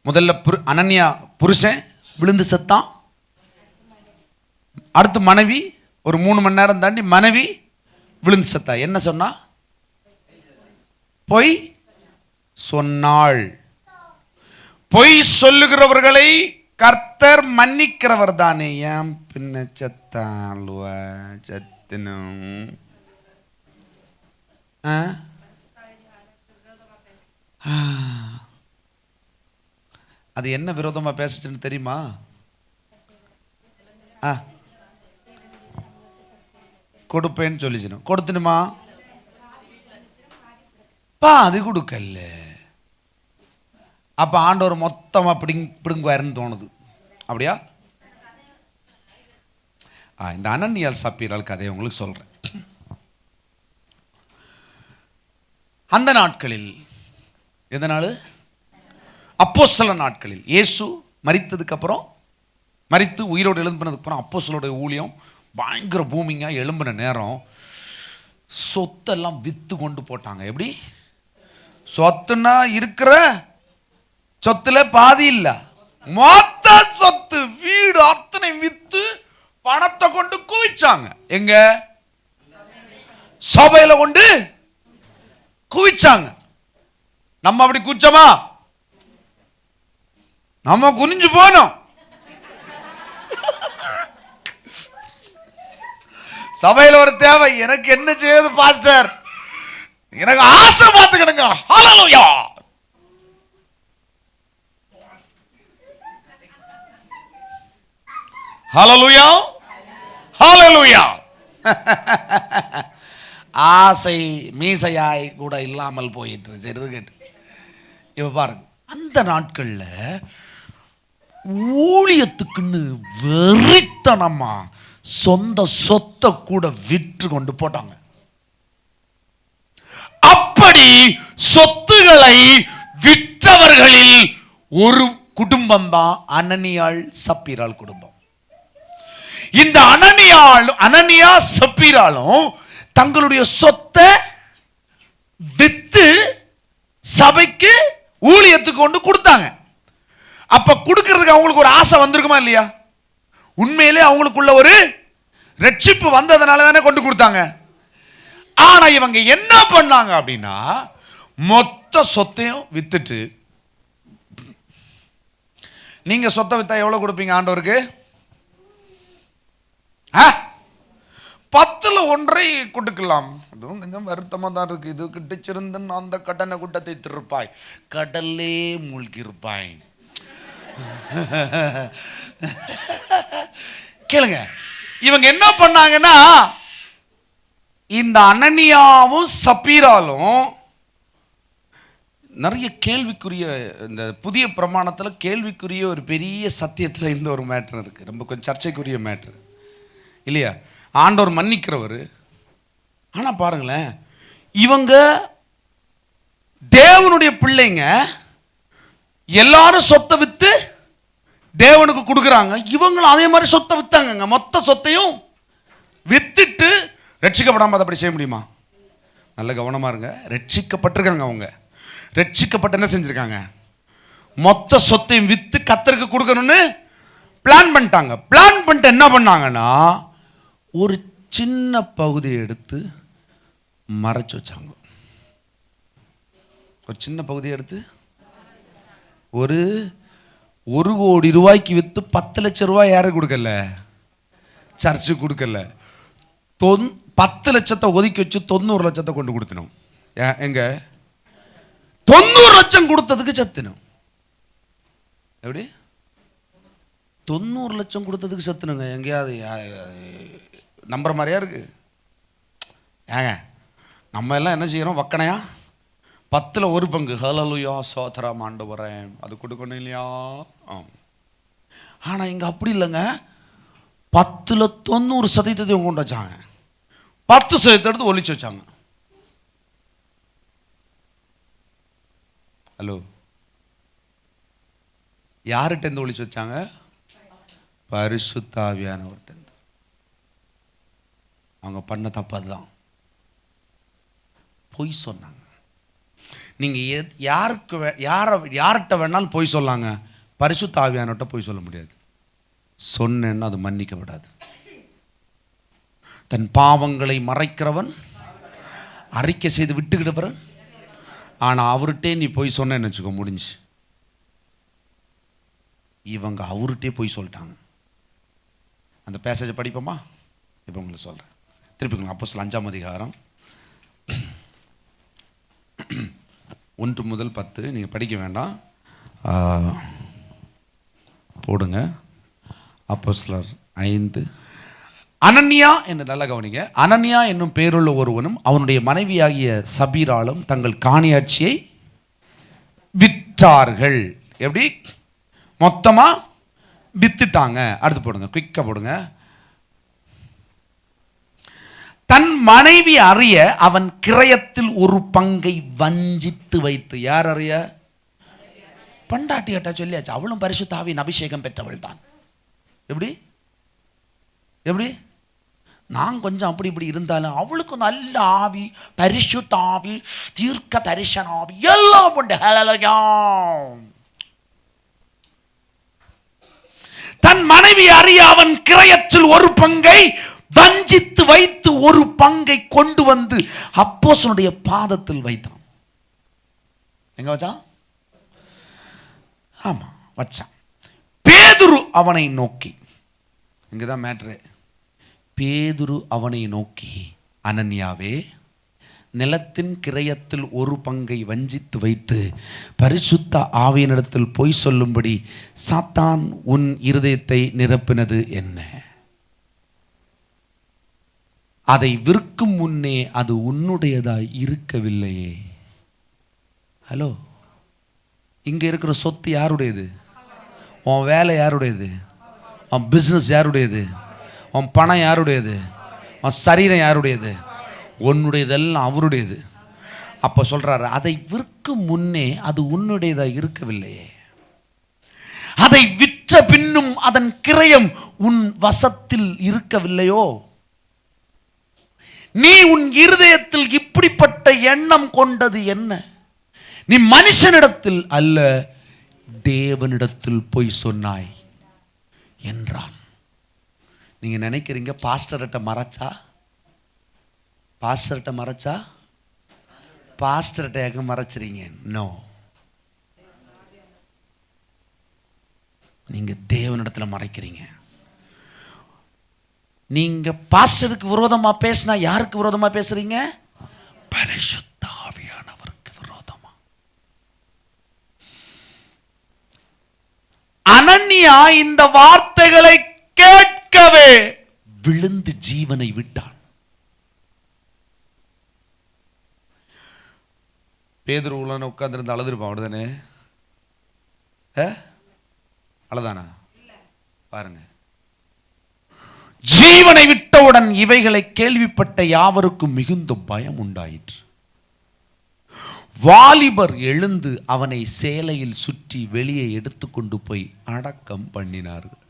முதல்ல அனனியா புருஷன் விழுந்து செத்தான். அடுத்து மனைவி ஒரு 3 மணி நேரம் தாண்டி மனைவி விழுந்து செத்தா. என்ன சொன்னா? பொய் சொன்னாள். பொய் சொல்லுகிறவர்களை கர்த்தர் மன்னிக்கிறவர் தானே. ஏன் பின்ன செத்தாளுவ செத்தினும் அது என்ன விரோதமா பேசுச்சுன்னு தெரியுமா? கொடுப்பேன்னு சொல்லிச்சுன்னு கொடுத்துனுமா? அது கொடுக்கல. அப்ப ஆண்டவர் மொத்தமா பிடுங்குவாருன்னு தோணுது. அப்படியா? இந்த அனனியாள் சப்பீராள் கதையை உங்களுக்கு சொல்றேன். அந்த நாட்களில், எந்த நாள்? அப்போஸ்தலர் நாட்களில் இயேசு மரித்ததுக்கு அப்புறம், மரித்து உயிரோடு எழும்பினதுக்கு அப்புறம் அப்போஸ்தலருடைய ஊழியம் பயங்கர பூமிங்கா எழும்பின நேரம் சொத்தெல்லாம் வித்து கொண்டு போட்டாங்க. எப்படி? சொத்துனா இருக்கிற சொத்துல பாதி இல்ல, மொத்த சொத்து வீடு அத்தனை வித்து பணத்தை கொண்டு குவிச்சாங்க. எங்க? சபையில கொண்டு குவிச்சாங்க. நம்ம அப்படி குச்சமா? நம்ம குனிஞ்சு போனோம். சபையில ஒரு தேவை. எனக்கு என்ன செய்யுது பாஸ்டர்? எனக்கு ஆசை பார்த்துக்கிடுங்க. ஹல்லேலூயா. ஹல்லேலூயா. ஹல்லேலூயா. ஆசை மீசையாய் கூட இல்லாமல் போயிட்டு சரி கேட்டு. இப்ப பாருங்க, அந்த நாட்கள்ல ஊழியத்துக்குன்னு வெறித்தனமா சொந்த சொத்தை கூட விற்று கொண்டு போட்டாங்க. அப்படி சொத்துக்களை விற்றவர்களில் ஒரு குடும்பம் தான் அனனியாள் சப்பீராள் குடும்பம். இந்த அனனியா சப்பீராளும் தங்களுடைய சொத்தை வித்து சபைக்கு ஊழியத்துக்கு கொண்டு கொடுத்தாங்க. அப்ப கொடுக்கிறதுக்கு அவங்களுக்கு ஒரு ஆசை வந்திருக்குமா இல்லையா? உண்மையிலே அவங்களுக்குள்ள ஒரு ரட்சிப்பு வந்ததுனால தானே கொண்டு கொடுத்தாங்க. ஆனா இவங்க என்ன பண்ணாங்க அப்படின்னா, மொத்த சொத்தையும் வித்துட்டு, நீங்க சொத்தை வித்தா எவ்வளவு கொடுப்பீங்க ஆண்டவருக்கு? 10ல் 1 கொடுக்கலாம். அதுவும் கொஞ்சம் வருத்தமா தான் இருக்கு. இது கிட்டிச்சிருந்து அந்த கடனை கூட்டத்தை திருப்பாய், கடல்லே மூழ்கி இருப்பாய். கேளுங்க, இவங்க என்ன பண்ணாங்கன்னா, இந்த அனனியாவும் சப்பீராலும் நிறைய கேள்விக்குரிய, இந்த புதிய பிரமாணத்தில் கேள்விக்குரிய ஒரு பெரிய சத்தியத்தில் இந்த ஒரு மேட்ரு இருக்கு. ரொம்ப கொஞ்சம் சர்ச்சைக்குரிய மேட்ரு இல்லையா? ஆண்டவர் மன்னிக்கிறவர். ஆனா பாருங்களேன், இவங்க தேவனுடைய பிள்ளைங்க, எல்லாரும் சொத்தை வித்து தேவனுக்கு கொடுக்குறாங்க. இவங்களும் அதே மாதிரி சொத்தை வித்தாங்க. மொத்த சொத்தையும் வித்துட்டு ரட்சிக்கப்படாம அதை அப்படி செய்ய முடியுமா? நல்ல கவனமா இருங்க. ரட்சிக்கப்பட்டிருக்காங்க. அவங்க ரட்சிக்கப்பட்டு என்ன செஞ்சிருக்காங்க? மொத்த சொத்தையும் வித்து கர்த்தருக்கு கொடுக்கணும்னு பிளான் பண்ணிட்டாங்க. பிளான் பண்ணிட்டு என்ன பண்ணாங்கன்னா, ஒரு சின்ன பகுதியை எடுத்து மறைச்சு வச்சாங்க. ஒரு சின்ன பகுதியை எடுத்து ஒரு 1 கோடி ரூபாய்க்கு வித்து 10 லட்சம் ரூபாய் யாருக்கு கொடுக்கல? சர்ச்சு கொடுக்கல. 10 லட்சத்தை ஒதுக்கி வச்சு 90 லட்சத்தை கொண்டு கொடுத்தனும். எங்க 90 லட்சம் கொடுத்ததுக்கு சத்துணும். எப்படி 90 லட்சம் கொடுத்ததுக்கு சத்துனுங்க? எங்கேயாவது நம்புற மாதிரியா இருக்கு? ஏங்க, நம்ம எல்லாம் என்ன செய்யறோம்? வக்கனையா 10ல் 1 பங்கு ஹல்லேலூயா சோதரம் ஆண்டவரே அது கொடுக்கணும் இல்லையா? ஆனா இங்க அப்படி இல்லைங்க. 10ல் 90% கொண்டு வச்சாங்க. 10% எடுத்து ஒழிச்சு வச்சாங்க. ஹலோ, யார்கிட்ட இருந்து ஒளிச்சு வச்சாங்க? பரிசுத்த ஆவியானவர்கிட்ட. அவங்க பண்ண தப்பு அதுதான், பொய் சொன்னாங்க. நீங்க யார்கிட்ட வேணாலும் பொய் சொல்லாங்க, பரிசுத்த ஆவியானவர்கிட்ட பொய் சொல்ல முடியாது. சொன்னேன்னு அது மன்னிக்கப்படாது. தன் பாவங்களை மறைக்கிறவன் அறிக்கை செய்து விட்டுக்கிட்டவன். ஆனா அவர்கிட்டே நீ போய் சொன்னேன்னு வச்சுக்கோ, முடிஞ்சு. இவங்க அவர்கிட்டே போய் சொல்லிட்டாங்க. அந்த பேசேஜை படிப்போமா? இப்போ உங்களுக்கு சொல்றேன். திருப்பிக்கலாம். அப்போஸ்தலர் 5ஆம் அதிகாரம் 1 முதல் 10. நீங்க படிக்க வேண்டாம், போடுங்க. அப்போஸ்தலர் 5. அனனியா என்று நல்ல கவனிங்க. அனனியா என்னும் பேருள்ள ஒருவனும் அவனுடைய மனைவியாகிய சபீராலும் தங்கள் காணியாட்சியை விற்றார்கள். எப்படி? மொத்தமா வித்துட்டாங்க. அடுத்து போடுங்க, குயிக்கா போடுங்க. தன் மனைவி அறிய அவன் கிரயத்தில் ஒரு பங்கை வஞ்சித்து வைத்து. யார் அறிய? பண்டாட்டி கிட்ட சொல்லியாச்சு. அவளும் பரிசுத்த ஆவியின் அபிஷேகம் பெற்றவள் தான். எப்படி எப்படி? நான் கொஞ்சம் அப்படி இப்படி இருந்தாலும் அவளுக்கு நல்ல ஆவி, பரிசுத்த ஆவி, தீர்க்க தரிசன ஆவி எல்லாம் உண்டு. ஹல்லேலூயா. தன் மனைவி அறிய அவன் கிரயத்தில் ஒரு பங்கை வஞ்சித்து வைத்து ஒரு பங்கை கொண்டு வந்து அப்போஸ்தலனுடைய பாதத்தில் வைத்தான். எங்க வச்சான்? ஆமா, வச்சான். பேதுரு அவனை நோக்கி, இங்கதான் மேட்ரு. பேதுரு அவனை நோக்கி, அனனியாவே, நிலத்தின் கிரயத்தில் ஒரு பங்கை வஞ்சித்து வைத்து பரிசுத்த ஆவியினிடத்தில் பொய் சொல்லும்படி சாத்தான் உன் இருதயத்தை நிரப்பினது என்ன? அதை விற்கும் முன்னே அது உன்னுடையதாய் இருக்கவில்லையே. ஹலோ, இங்க இருக்கிற சொத்து யாருடையது? உன் வேலை யாருடையது? உன் பிசினஸ் யாருடையது? உன் பணம் யாருடையது? உன் சரீரம் யாருடையது? உன்னுடையதெல்லாம் அவருடையது. அப்ப சொல்றாரு, அதை விற்கும் முன்னே அது உன்னுடையதா இருக்கவில்லையே. அதை விற்ற பின்னும் அதன் கிரயம் உன் வசத்தில் இருக்கவில்லையோ? நீ உன் இருதயத்தில் இப்படிப்பட்ட எண்ணம் கொண்டது என்ன? நீ மனுஷனிடத்தில் அல்ல, தேவனிடத்தில் போய் சொன்னாய் என்றான். நீங்க நினைக்கிறீங்க பாஸ்டர்கிட்ட மறைச்சா, பாஸ்டர்கிட்ட மறைச்சா, பாஸ்டர்கிட்ட எங்க மறைச்சிறீங்க? நோ, நீங்க தேவனிடத்துல மறைக்கிறீங்க. நீங்க பாஸ்டருக்கு விரோதமா பேசினா யாருக்கு விரோதமா பேசுறீங்க? பரிசுத்த ஆவியானவருக்கு விரோதமா. அனனியா இந்த வார்த்தைகளை கேட்கவே விழுந்து ஜீவனை விட்டான். பேதுரு உள்ள உட்கார்ந்து அழுதுருப்பான். அப்படிதானே? அழுதானா? பாருங்க. ஜீவனை விட்டவுடன் இவைகளை கேள்விப்பட்ட யாவருக்கும் மிகுந்த பயம் உண்டாயிற்று. வாலிபர் எழுந்து அவனை சேலையில் சுற்றி வெளியே எடுத்துக்கொண்டு போய் அடக்கம் பண்ணினார்கள்.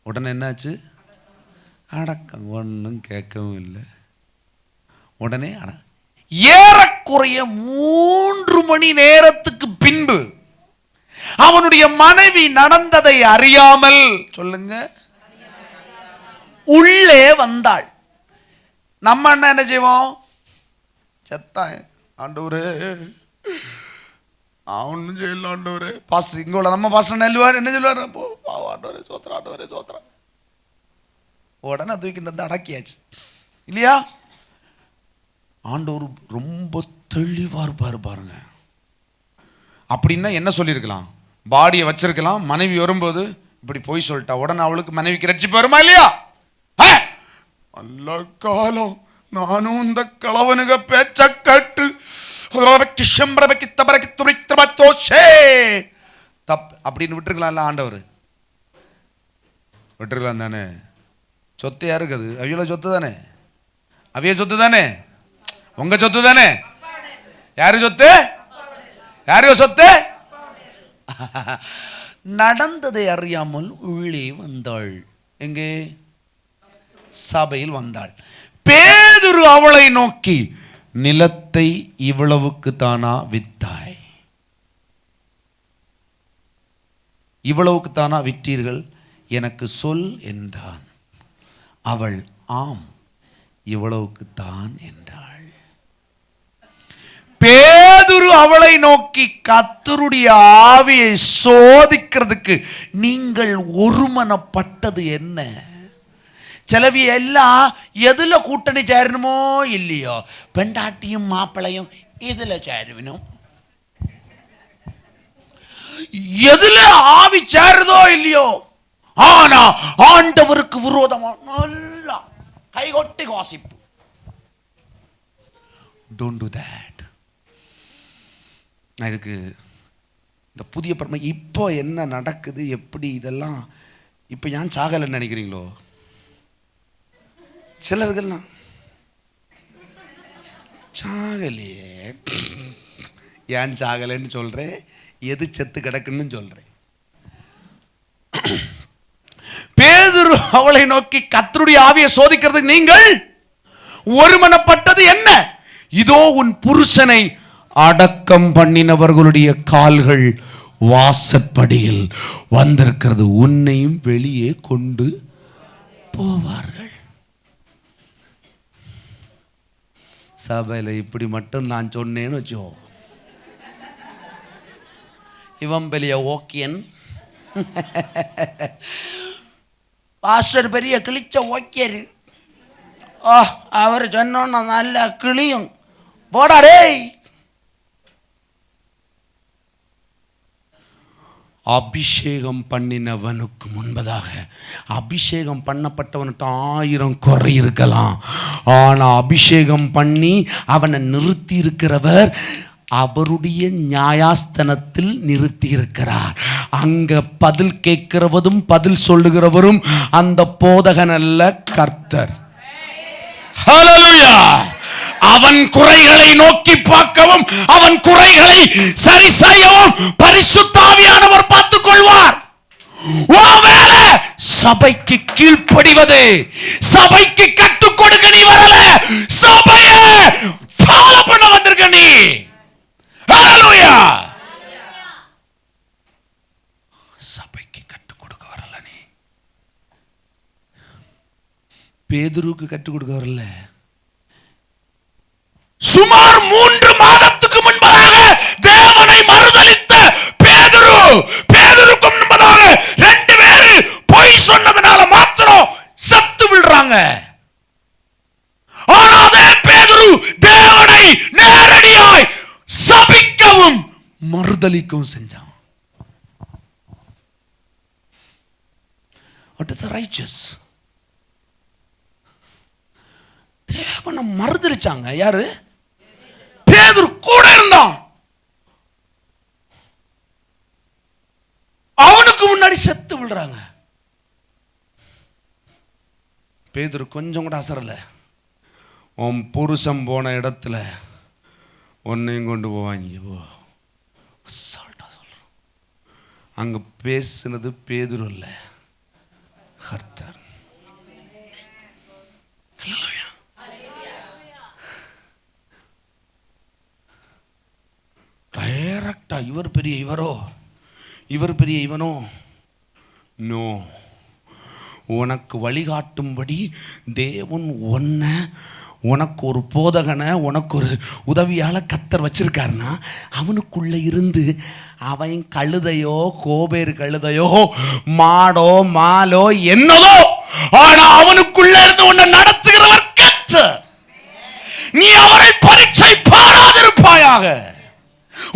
உடனே என்னாச்சு? அடக்கம். ஒன்றும் கேட்கவும் இல்லை. உடனே ஏறக்குறைய 3 மணி நேரத்துக்கு பின்பு அவனுடைய மனைவி நடந்ததை அறியாமல், சொல்லுங்க, உள்ளே வந்தாள். நம்ம என்ன செய்வோம்? செத்தான் ஆண்டவரே, அவனும் செய்யல ஆண்டவரே. பாஸ்டர் இங்க உள்ள நம்ம பாஸ்டர் நெல்லுவார் என்ன சொல்லுவார்? ஆண்டவரே சோத்திரம், ஆண்டவரே சோத்திரம். உடனே தூக்கிட்டு வந்து அடக்கியாச்சு இல்லையா? ஆண்டவர் ரொம்ப தெளிவா இருப்பாரு பாருங்க. அப்படின்னா என்ன சொல்லியிருக்கலாம்? பாடியை வச்சிருக்கலாம். மனைவி வரும்போது இப்படி போய் சொல்லிட்டா உடனே அவளுக்கு மனைவிக்கு ரட்சிப்பு வருமா இல்லையா? நல்ல காலம் நானும் இந்த களவனுக பேச்ச கேட்டு அப்படின்னு விட்டுருக்கலாம்ல ஆண்டவர். விட்டுருக்கலாம் தானே? சொத்து யாருக்கு? அது அவியோட சொத்து தானே, அவிய சொத்து தானே, உங்க சொத்து தானே. யாரு சொத்து? யாரையோ சொத்து. நடந்ததை அறியாமல் உள்ளே வந்தாள். எங்கே? சபையில் வந்தாள். பேதுரு அவளை நோக்கி, நிலத்தை இவ்வளவுக்கு தானா வித்தாய்? இவ்வளவுக்கு தானா விற்றீர்கள்? எனக்கு சொல் என்றான். அவள், ஆம், இவ்வளவுக்கு தான் என்றாள். பேதுரு அவளை நோக்கி, கர்த்தருடைய ஆவியை சோதிக்கிறதுக்கு நீங்கள் ஒருமனப்பட்டது என்ன? சிலவி எல்லாம் எதுல கூட்டணி சேரணுமோ இல்லையோ, பெண்டாட்டியும் மாப்பிளையும் இதுல சேருவினும், எதுல ஆவி சேருதோ இல்லையோ, ஆனா ஆண்டவருக்கு விரோதமா நல்லா கைகொட்டி வாசிப்பு. Don't do that. நான் இதுக்கு இந்த புதிய பரம இப்போ என்ன நடக்குது, எப்படி இதெல்லாம் இப்போ ஏன் சாகலைன்னு நினைக்கிறீங்களோ? சிலர்கள்லாம் சாகலையே, ஏன் சாகலைன்னு சொல்றேன், எது செத்து கிடக்குன்னு சொல்றேன். பேதுரு அவளை நோக்கி, கர்த்தருடைய ஆவியை சோதிக்கிறதுக்கு நீங்கள் ஒருமனப்பட்டது என்ன? இதோ உன் புருஷனை அடக்கம் பண்ணினவர்களுடைய கால்கள் வாசற்படியில் வந்திருக்கிறது, உன்னையும் வெளியே கொண்டு போவார்கள். சபையில் இப்படி மட்டும் நான் சொன்னேன்னு வச்சோ, இவன் பெரிய ஓக்கியன், பாஸ்டர் பெரிய கிழிச்ச ஓக்கியரு, அவர் சொன்னோன்னா நல்ல கிளியும் போடாரே. அபிஷேகம் பண்ணினவனுக்கு முன்பதாக, அபிஷேகம் பண்ணப்பட்டவனுக்கு 1000 குறை இருக்கலாம், ஆனா அபிஷேகம் பண்ணி அவனை நிறுத்தி இருக்கிறவர் அவருடைய நியாயாஸ்தனத்தில் நிறுத்தி இருக்கிறார். அங்க பதில் கேட்கிறவதும் பதில் சொல்லுகிறவரும் அந்த போதகன் அல்ல, கர்த்தர். ஹல்லேலூயா. அவன் குறைகளை நோக்கி பார்க்கவும் அவன் குறைகளை சரி செய்யவும் பரிசுத்த ஆவியானவர் பார்த்துக் கொள்வார். ஒருவேளை சபைக்கு கீழ்ப்படிவது, சபைக்கு கற்றுக் கொடுக்க நீ வரல, சபையை ஃபாலோ பண்ண வந்திருக்க நீ. ஹல்லேலூயா. சபைக்கு கற்றுக் கொடுக்க வரல நீ. பேதுருக்கு கற்றுக் கொடுக்க வரல. சுமார் 3 மாதத்துக்கு முன்பதாக தேவனை மறுதலித்த பேதுருக்கு முன்பதாக 2 பேரு பொய் சொன்னதுனால மாத்திரம் செத்து விடுறாங்க. ஆனா அதே பேதுரு தேவனை நேரடியாய் சபிக்கவும் மறுதலிக்கவும் செஞ்சான். What is the righteous? தேவனை மறுதலிச்சாங்க. யாரு? பேதுரு கூட இருந்தான். அவனுக்கு முன்னாடி செத்து விடுறாங்க. பேதுரு கொஞ்சம் கூட அசரல. உன் புருஷன் போன இடத்துல உன்னையும் கொண்டு போவாங்க போ. அங்க பேசுனது பேதுரு இல்ல, கர்த்தர். டைரக்டா இவர் பெரிய இவரோ, இவர் பெரிய இவனோ, நோ. உனக்கு வழிகாட்டும்படி தேவன் உனக்கு ஒரு போதகனை, உனக்கு ஒரு உதவியால கர்த்தர் வச்சிருக்காருன்னா அவனுக்குள்ள இருந்து அவன் கழுதையோ, கோபேறு கழுதையோ, மாடோ மாலோ என்னதோ, ஆனா அவனுக்குள்ள இருந்து உன்னை நடத்துகிறவர் கர்த்தர். நீ அவரை பரீட்சை பாராதிருப்பாயாக.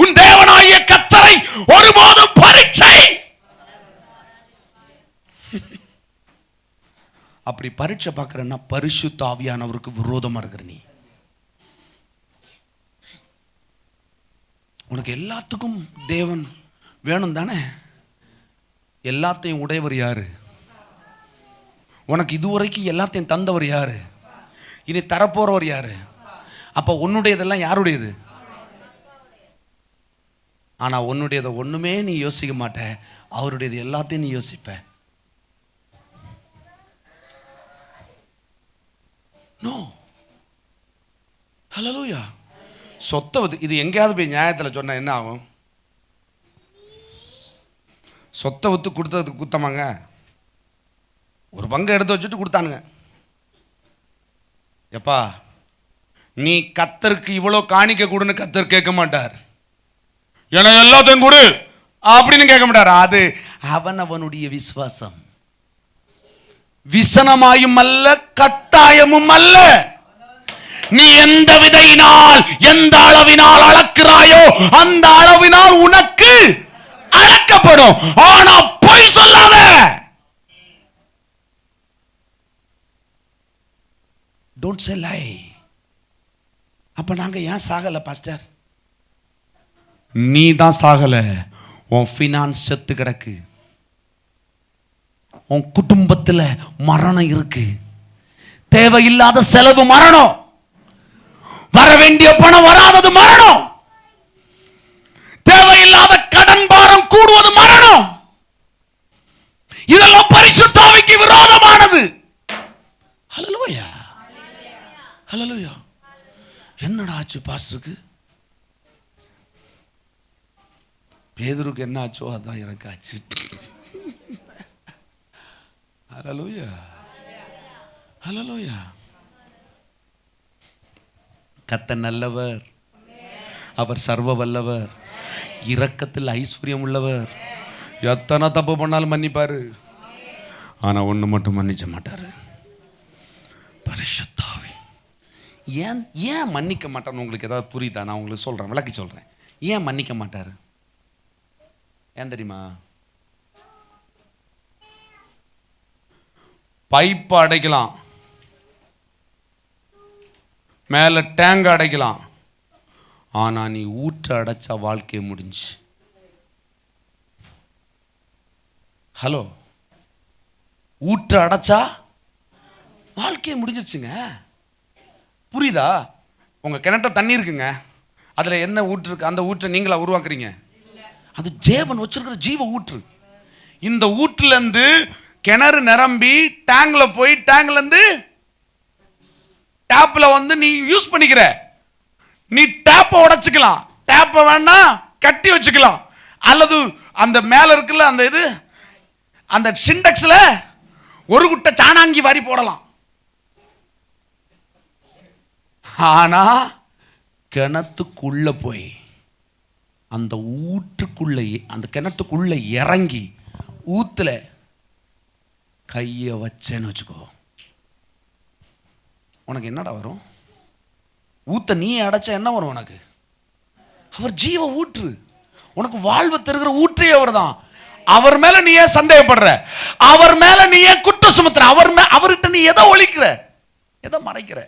உன் தேவனாகிய கர்த்தரை ஒருபோதும் பரீட்சை. அப்படி பரீட்சை பார்க்கிறன்னா பரிசுத்த ஆவியானவருக்கு விரோதமா இருக்கிற நீ. உனக்கு எல்லாத்துக்கும் தேவன் வேணும் தானே? எல்லாத்தையும் உடையவர் யாரு? உனக்கு இதுவரைக்கும் எல்லாத்தையும் தந்தவர் யாரு? இனி தரப்போறவர் யாரு? அப்ப உன்னுடையதெல்லாம் யாருடையது? ஆனா உன்னுடையதை ஒண்ணுமே நீ யோசிக்க மாட்ட, அவருடையது எல்லாத்தையும் நீ யோசிப்ப. நோ. ஹல்லேலூயா. சொத்தை இது எங்கேயாவது போய் நியாயத்தில் சொன்னா என்ன ஆகும்? சொத்தை வித்து கொடுத்ததுக்கு குத்தமாங்க? ஒரு பங்கை எடுத்து வச்சுட்டு கொடுத்தானுங்க. எப்பா நீ கத்தருக்கு இவ்வளோ காணிக்க கொடுன்னு கத்தர் கேட்க மாட்டார். ஏன்னா எல்லாத்தையும் கொடு அப்படின்னு கேட்க மாட்டார். அது அவனுடைய விசுவாசம். விசனமாயும் அல்ல, கட்டாயமும் அல்ல. நீ எந்த விதையினால் எந்த அளவினால் அளக்கிறாயோ அந்த அளவினால் உனக்கு அளக்கப்படும். ஆனா பொய் சொல்லாத. டோன்ட் சே லை. அப்ப நாங்க ஏன் சாகல பாஸ்டர்? நீ தான் சாகல, உன் ஃபினான்ஸ் செத்து கிடக்கு, உன் குடும்பத்தில் மரணம் இருக்கு, தேவையில்லாத செலவு மரணம், வர வேண்டிய பணம் வராதது மரணம், தேவையில்லாத கடன் பாரம் கூடுவது மரணம். இதெல்லாம் பரிசுத்த ஆவிக்கு விரோதமானது. ஹல்லேலூயா. ஹல்லேலூயா. என்னடா ஆச்சு பாஸ்டருக்கு? பேதுருக்கு என்ன ஆச்சோ அதான் எனக்கு ஆச்சு. ஹல்லேலூயா. ஹல்லேலூயா. கர்த்தர் நல்லவர், அவர் சர்வ வல்லவர், இரக்கத்தில் ஐஸ்வர்யம் உள்ளவர். எத்தனை தப்பு பண்ணாலும் மன்னிப்பாரு, ஆனா ஒண்ணு மட்டும் மன்னிச்ச மாட்டாரு, பரிசுத்த ஆவி. ஏன் ஏன் மன்னிக்க மாட்டார்னு உங்களுக்கு ஏதாவது புரியுதா? நான் உங்களுக்கு சொல்றேன், விளக்கி சொல்றேன். ஏன் மன்னிக்க மாட்டாரு? ஏன் தெரியுமா? பைப்பு அடைக்கலாம், மேல டேங்க் அடைக்கலாம், ஆனா நீ ஊற்ற அடைச்சா வாழ்க்கையை முடிஞ்சு. ஹலோ, ஊற்ற அடைச்சா வாழ்க்கையை முடிஞ்சிருச்சுங்க. புரியுதா? உங்க கிணற்ற தண்ணி இருக்குங்க, அதுல என்ன ஊற்று இருக்கு? அந்த ஊற்றை நீங்களா உருவாக்குறீங்க? அது தேவன் வச்சிருக்கிற ஜீவ ஊற்று. இந்த ஊற்றுல இருந்து கிணறு நிரம்பி டேங்க்ல போய் டேங்க்ல இருந்து டேப்ல வந்து நீ யூஸ் பண்ணிக்கிற. நீ டேப்பை உடைச்சுக்கலாம், டேப்பை வேணா கட்டி வச்சுக்கலாம், அல்லது அந்த மேல இருக்குல்ல அந்த இது, அந்த சிண்டெக்ஸ்ல ஒரு குட்டை சாணாங்கி வாரி போடலாம். ஆனா கிணத்துக்குள்ள போய் அந்த ஊற்றுக்குள்ள, அந்த கிணத்துக்குள்ள இறங்கி ஊத்துல கைய வச்சேன்னு வச்சுக்கோ, உனக்கு என்னடா வரும்? ஊத்த நீ அடைச்சா என்ன வரும் உனக்கு? அவர் ஜீவ ஊற்று, உனக்கு வாழ்வு தருகிற ஊற்றே அவர் தான். அவர் மேல நீ ஏன் சந்தேகப்படுற? அவர் மேல நீ ஏன் குற்றம் சுமத்துற? அவர்கிட்ட நீ எதை ஒழிக்கிற, எதை மறைக்கிற?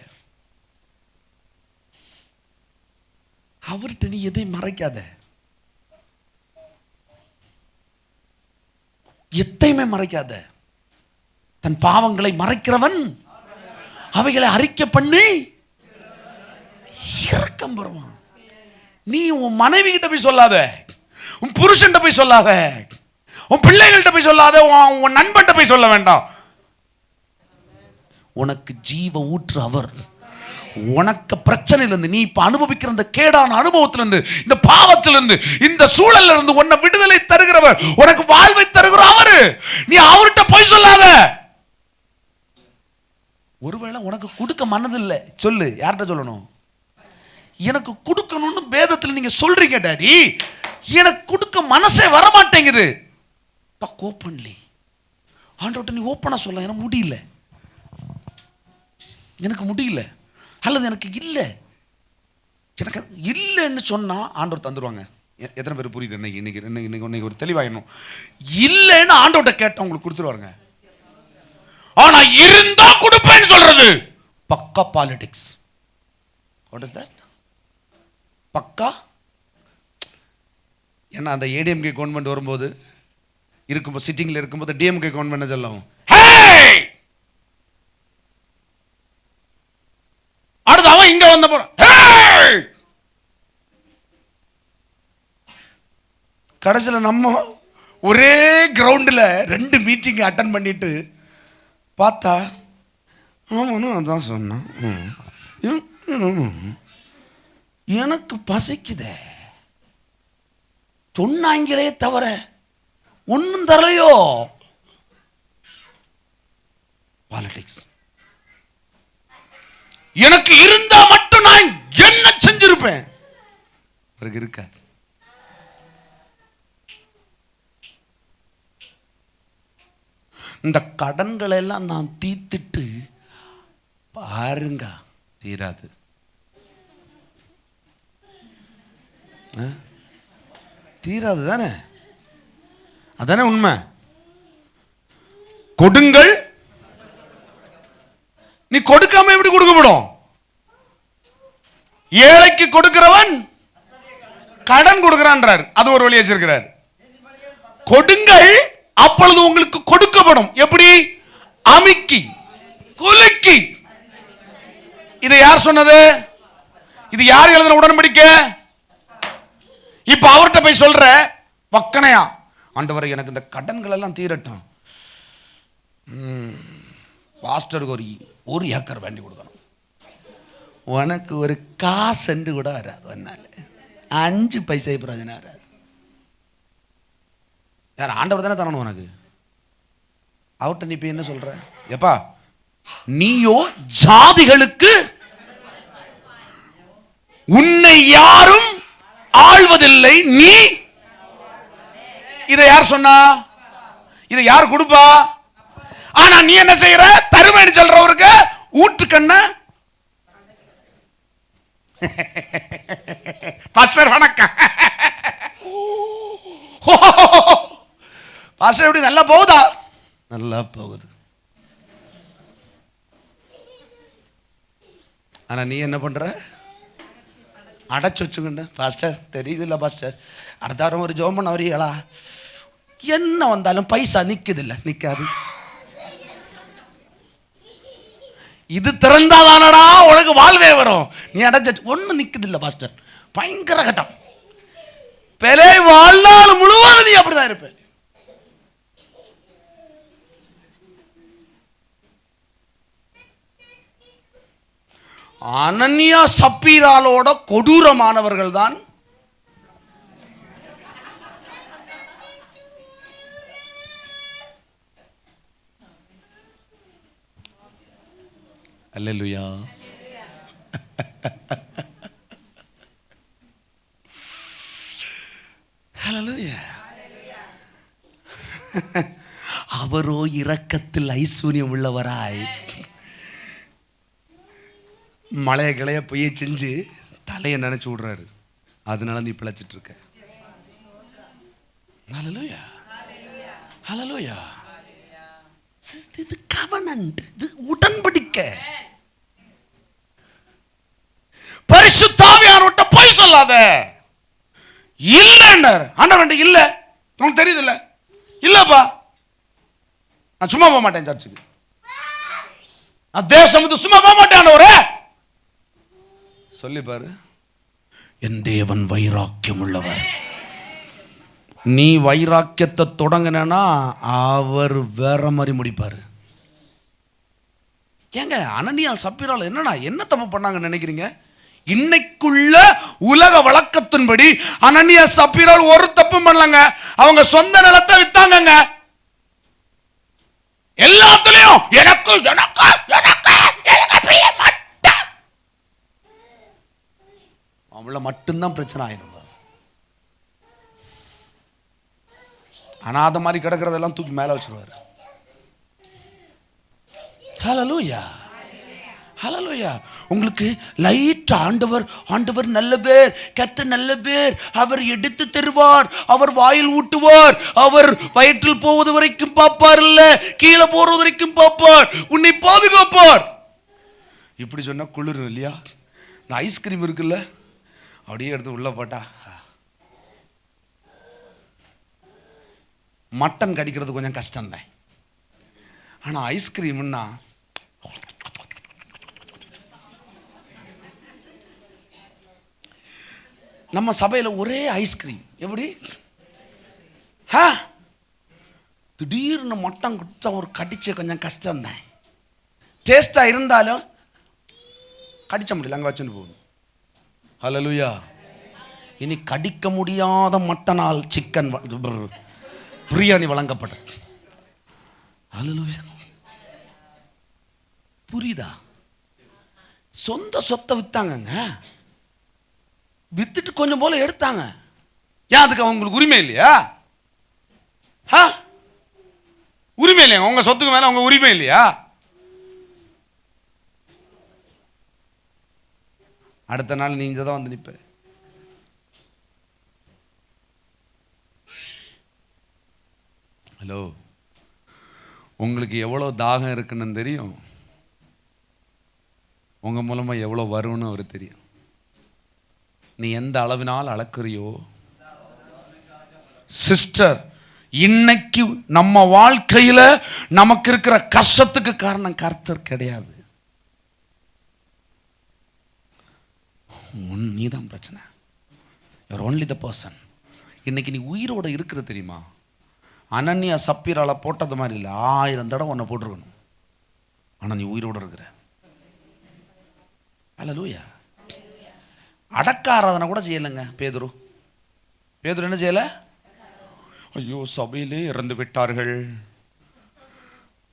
அவர்கிட்ட நீ எதை மறைக்காத, எத்தையுமே மறைக்காத. தன் பாவங்களை மறைக்கிறவன் அவைகளை அறிக்கை பண்ணி இரக்கம் பெறுவான். நீ உன் மனைவி கிட்ட போய் சொல்லாத, உன் புருஷன்கிட்ட போய் சொல்லாத, உன் பிள்ளைகள்கிட்ட போய் சொல்லாத, உன் நண்பன்கிட்ட போய் சொல்ல வேண்டாம். உனக்கு ஜீவ ஊற்று அவர். உனக்கு பிரச்சனையிலிருந்து, நீ இப்ப அனுபவிக்கிற இந்த கேடான அனுபவத்திலிருந்து, இந்த பாவத்திலிருந்து, இந்த சூழல்ல இருந்து உன்னை விடுதலை தருகிறவர், உனக்கு வாழ்வை தருகிற அவரு. நீ அவர்கிட்ட போய் சொல்லாத. ஒருவேளை உனக்கு கொடுக்க மனதில்லை, சொல்லு. யார்கிட்ட சொல்லணும்? எனக்கு கொடுக்கணும்னு வேதத்தில் நீங்க சொல்றீங்க டாடி, எனக்கு கொடுக்க மனசே வர மாட்டேங்குது. ஓப்பன்லி ஆண்டவர்ட்ட நீ ஓப்பனா சொல்ல, எனக்கு முடியல, எனக்கு முடியல, அல்லது எனக்கு இல்லை, எனக்கு இல்லைன்னு சொன்னா ஆண்டவர் தந்துருவாங்க. எத்தனை பேர் புரியுது? இன்னைக்கு ஒரு தெளிவாயிடணும். இல்லைன்னு ஆண்டவர்ட்ட கேட்ட உங்களுக்கு கொடுத்துருவாங்க. ஆனா இருந்தா கொடுப்பேன்னு சொல்றது பக்கா பாலிடிக்ஸ். What is that? பக்கா. ஏன்னா அந்த ஏடிஎம்கே கவர்மெண்ட் வரும்போது இருக்கும்போது, சிட்டிங்ல இருக்கும்போது டிஎம்கே கவர்மெண்ட் சொல்லும், அடுத்து அவன் இங்க வந்த போறான், கடைசியில் நம்ம ஒரே கிரவுண்டில் 2 மீட்டிங் அட்டன் பண்ணிட்டு பார்த்தா ஆமாண்ணா அதான் சொன்னான். எனக்கு பசிக்குதே, சொன்னாங்களே தவிர ஒன்றும் தரலையோ. பாலிடிக்ஸ். எனக்கு இருந்தா மட்டும் நான் என்ன செஞ்சிருப்பேன், பிறகு இருக்காது. இந்த கடன்களை எல்லாம் நான் தீர்த்துட்டு பாருங்க, தீராது. தீராது தானே, அதானே உண்மை. கொடுங்கள், நீ கொடுக்காம எப்படி கொடுக்கப்படும்? ஏழைக்கு கொடுக்கிறவன் கடன் கொடுக்கிறான்றார், அது ஒரு வழி வச்சிருக்கிறார். கொடுங்கள், அப்பொழுது உங்களுக்கு கொடுக்கப்படும். எப்படி? அமுக்கி குலுக்கி. இதை யார் சொன்னது? இது யார் எழுதின உடன்படிக்கை? இப்ப அவர்கிட்ட போய் சொல்ற, வக்கனையா, ஆண்டவரே எனக்கு இந்த கடன்கள் எல்லாம் தீரட்டும், பாஸ்டருக்கு ஒரு ஏக்கர் வேண்டி கொடுக்கணும், உனக்கு ஒரு காசு கூட வராது, வந்தால 5 பைசா பிரயோஜனம் வராது. யார்? ஆண்டவர் தானே தரணும் உனக்கு. அவர்கிட்ட நீ போய் என்ன சொல்ற? எப்பா நீயோ ஜாதிகளுக்கு உன்னை யாரும் ஆள்வதில்லை, நீ. இதை யார் சொன்னா? இதை யார் கொடுப்பா? ஆனா நீ என்ன செய்யற? தருவேன்னு சொல்றவருக்கு ஊற்று கண்ண. பாஸ்டர் வணக்கம். பாஸ்டர் எப்படி நல்லா போகுதா? நல்லா போகுது. ஆனா நீ என்ன பண்ற? அடைச்சு வச்சுக்கிட்ட. பாஸ்டர் தெரியுது இல்ல பாஸ்டர், அடுத்த வாரம் ஒரு ஜோம் பண்ண வரீங்களா? என்ன வந்தாலும் பைசா நிக்குது இல்ல, நிக்காது. இது திறந்தாதானடா உனக்கு வாழ்வே வரும். நீ அடைச்சு ஒண்ணு நிக்குது இல்ல பாஸ்டர், பயங்கர கட்டம். பெலே வாழ்நாள் முழுவதும் நீ அப்படிதான் இருப்ப. அனனியா சப்பீராலோட கொடூரமானவர்கள் தான் அல்லேலூயா. அல்லேலூயா. அவரோ இரக்கத்தில் ஐஸ்வர்யம் உள்ளவராய் மழைய கிளைய பொய்ய செஞ்சு தலையை நினைச்சு விடுறாரு. அதனால நீ பிழைச்சிட்டு இருக்க. ஹல்லேலூயா, ஹல்லேலூயா. இது கவனன்ட், இது உடன்படிக்கை. பரிசுத்த ஆவியானவர்ட்ட போய் சொல்லாத. இல்லன்றார் ஆண்டவர்ட்ட. இல்ல உங்களுக்கு தெரியுது இல்ல, இல்லப்பா நான் சும்மா போக மாட்டேன் சர்ச்சுக்கு, நான் தேவ சமூகத்துக்கு சும்மா போக மாட்டேன் ஆண்டவரே சொல்லி பாரு. என் தேவன் வைராக்கியம் உள்ளவர். நீ வைராக்கியத்தை தொடங்கினா அவர் வேற மாதிரி முடிப்பாரு. ஏங்க அனனியால் சப்பீரால் என்னடா என்ன தப்பு பண்ணாங்கன்னு நினைக்கிறீங்க? இன்னைக்குள்ள உலக வழக்கத்தின்படி அனனியா சப்பீரால் ஒரு தப்பு பண்ணலங்க. அவங்க சொந்த நிலத்தை வித்தாங்க. எல்லாத்துலயும் எனக்கு எனக்கு எனக்கு அவள மட்டும்தான் பிரச்சனை ஆயிரும். அனாதை மாதிரி கிடக்கிறதெல்லாம் தூக்கி மேல வச்சிருவாரு. ஹல்லேலூயா, ஹல்லேலூயா. உங்களுக்கு லைட் ஆண்டவர் ஆண்டவர் நல்லவர், கர்த்தர் நல்லவர், அவர் எடுத்து தருவார், அவர் வாயில் ஊட்டுவார், அவர் வயிற்றில் போவது வரைக்கும் பார்ப்பார், இல்ல கீழே போறது வரைக்கும் பார்ப்பார், உன்னை பாதுகாப்பார். இப்படி சொன்னா குளிரும் இல்லையா? இந்த ஐஸ்கிரீம் இருக்குல்ல, அப்படியே எடுத்து உள்ள போட்டா மட்டன் கடிக்கிறது கொஞ்சம் கஷ்டம் தான். ஆனா ஐஸ்கிரீம்னா நம்ம சபையில் ஒரே ஐஸ்கிரீம் எப்படி திடீர்னு மட்டம் கொடுத்தா ஒரு கடிச்ச கொஞ்சம் கஷ்டம்தான். டேஸ்டாக இருந்தாலும் கடிச்ச முடியல, அங்கே வச்சுட்டு போகணும். ஹல்லேலூயா. இனி கடிக்க முடியாத மட்டனால் சிக்கன் பிரியாணி வழங்கப்பட்டது. ஹல்லேலூயா. புரியுதா? சொந்த சொத்தை வித்தாங்க, வித்துட்டு கொஞ்சம் போல எடுத்தாங்க. ஏன் அதுக்கு அவங்களுக்கு உரிமை இல்லையா? உரிமை இல்லையா? உங்க சொத்துக்கு மேல உங்க உரிமை இல்லையா? அடுத்த நாள் நீங்க தான் வந்து நிப்ப. ஹலோ, உங்களுக்கு எவ்வளவு தாகம் இருக்குன்னு தெரியும், உங்க மூலமா எவ்வளவு வரும்னு அவரு தெரியும். நீ எந்த அளவினால் அளக்குறியோ. சிஸ்டர், இன்னைக்கு நம்ம வாழ்க்கையில நமக்கு இருக்கிற கஷ்டத்துக்கு காரணம் கர்த்தர் கிடையாது, நீதான் பிரச்சனை. You're only the person. இன்னைக்கு நீ உயிரோட இருக்கிற தெரியுமா? அனன்யா சப்பீரால போட்டது மாதிரி இல்லை, 1000 தடவை உன்னை போட்டிருக்கணும், ஆனா நீ உயிரோட இருக்கிற. அல்லேலூயா. அடக்க ஆராதனை கூட செய்யலைங்க பேதுரு. என்ன செய்யல? ஐயோ, சபையிலே இறந்து விட்டார்கள்.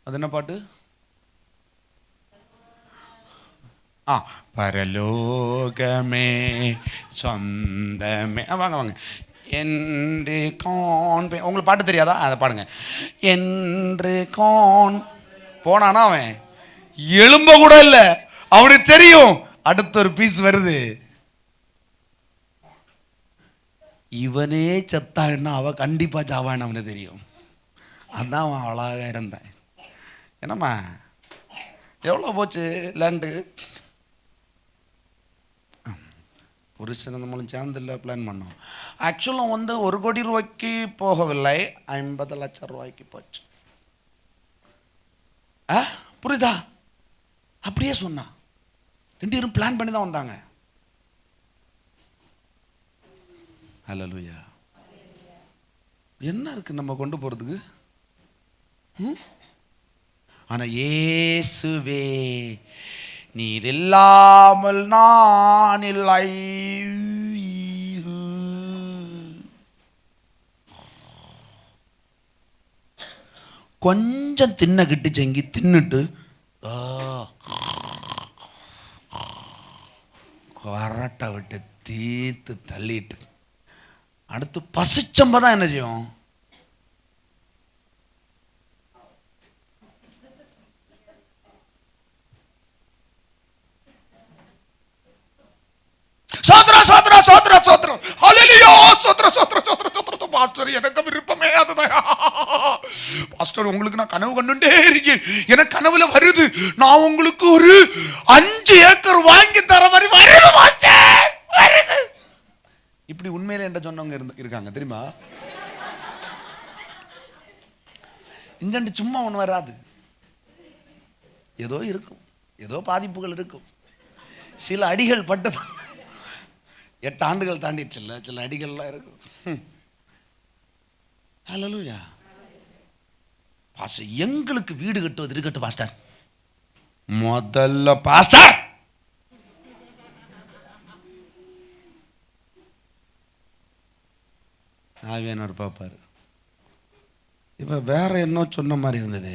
அது என்ன பாட்டு? பரலோகமே சொந்தமே. வாங்க வாங்க. என்று கான், உங்களுக்கு பாட்டு தெரியாதா? அதை பாடுங்க. என்று கான் போனானா அவன் எலும்ப கூட இல்லை, அவனுக்கு தெரியும் அடுத்த ஒரு பீஸ் வருது. இவனே செத்தான்னா அவ கண்டிப்பா சாவான்னு அவனுக்கு தெரியும். அதான் அவன் அழகா இருந்தான். என்னம்மா எவ்வளோ போச்சு லேண்டு? புருஷன் நம்மளும் சேர்ந்து பிளான் பண்ணோம். ஆக்சுவலாக 1 கோடி ரூபாய்க்கு போகவில்லை, 50 லட்சம் ரூபாய்க்கு போச்சு. புரியுதா? அப்படியே சொன்னா. 2 பேரும் பிளான் பண்ணி தான் வந்தாங்க. ஹல்லேலூயா. என்ன இருக்கு நம்ம கொண்டு போறதுக்கு? ஆனா இயேசுவே நீர் இல்லாமல் நான் இல்லை. கொஞ்சம் தின்ன கிட்டு செங்கி தின்னுட்டு கரட்டை விட்டு தீத்து தள்ளிட்டு அடுத்து பசிச்சம்பதான் என்ன செய்யும்? சோத்ரா சோத்ரா சோத்ரா சோத்ரா ஹல்லேலூயா. சோத்ரா சோத்ரா சோத்ரா சோத்ரா. பாஸ்டர், எனக்கு விருப்பமே அதுதான். பாஸ்டர், உங்களுக்கு நான் கனவு கண்டுட்டே இருக்கேன், எனக்கு கனவுல வருது, நான் உங்களுக்கு ஒரு 5 ஏக்கர் வாங்கி தர மாதிரி வருது பாஸ்டர், வருது. இப்படி உண்மையில என்ன சொன்னவங்க இருக்காங்க தெரியுமா? இந்த சும்மா ஒன்று வராது, ஏதோ இருக்கும், ஏதோ பாதிப்புகள் இருக்கும். சில அடிகள் பட்டது 8 ஆண்டுகள் தாண்டிடுச்சுல்ல, சில அடிகள்லாம் இருக்கும். ஹல்லேலூயா. பாஸ்டர், எங்களுக்கு வீடு கட்டுவது இருக்கட்டும் பாஸ்டர், முதல்ல பாஸ்டர் ஆவியானவர் பார்ப்பாரு. இப்ப வேற என்ன சொன்ன மாதிரி இருந்தது,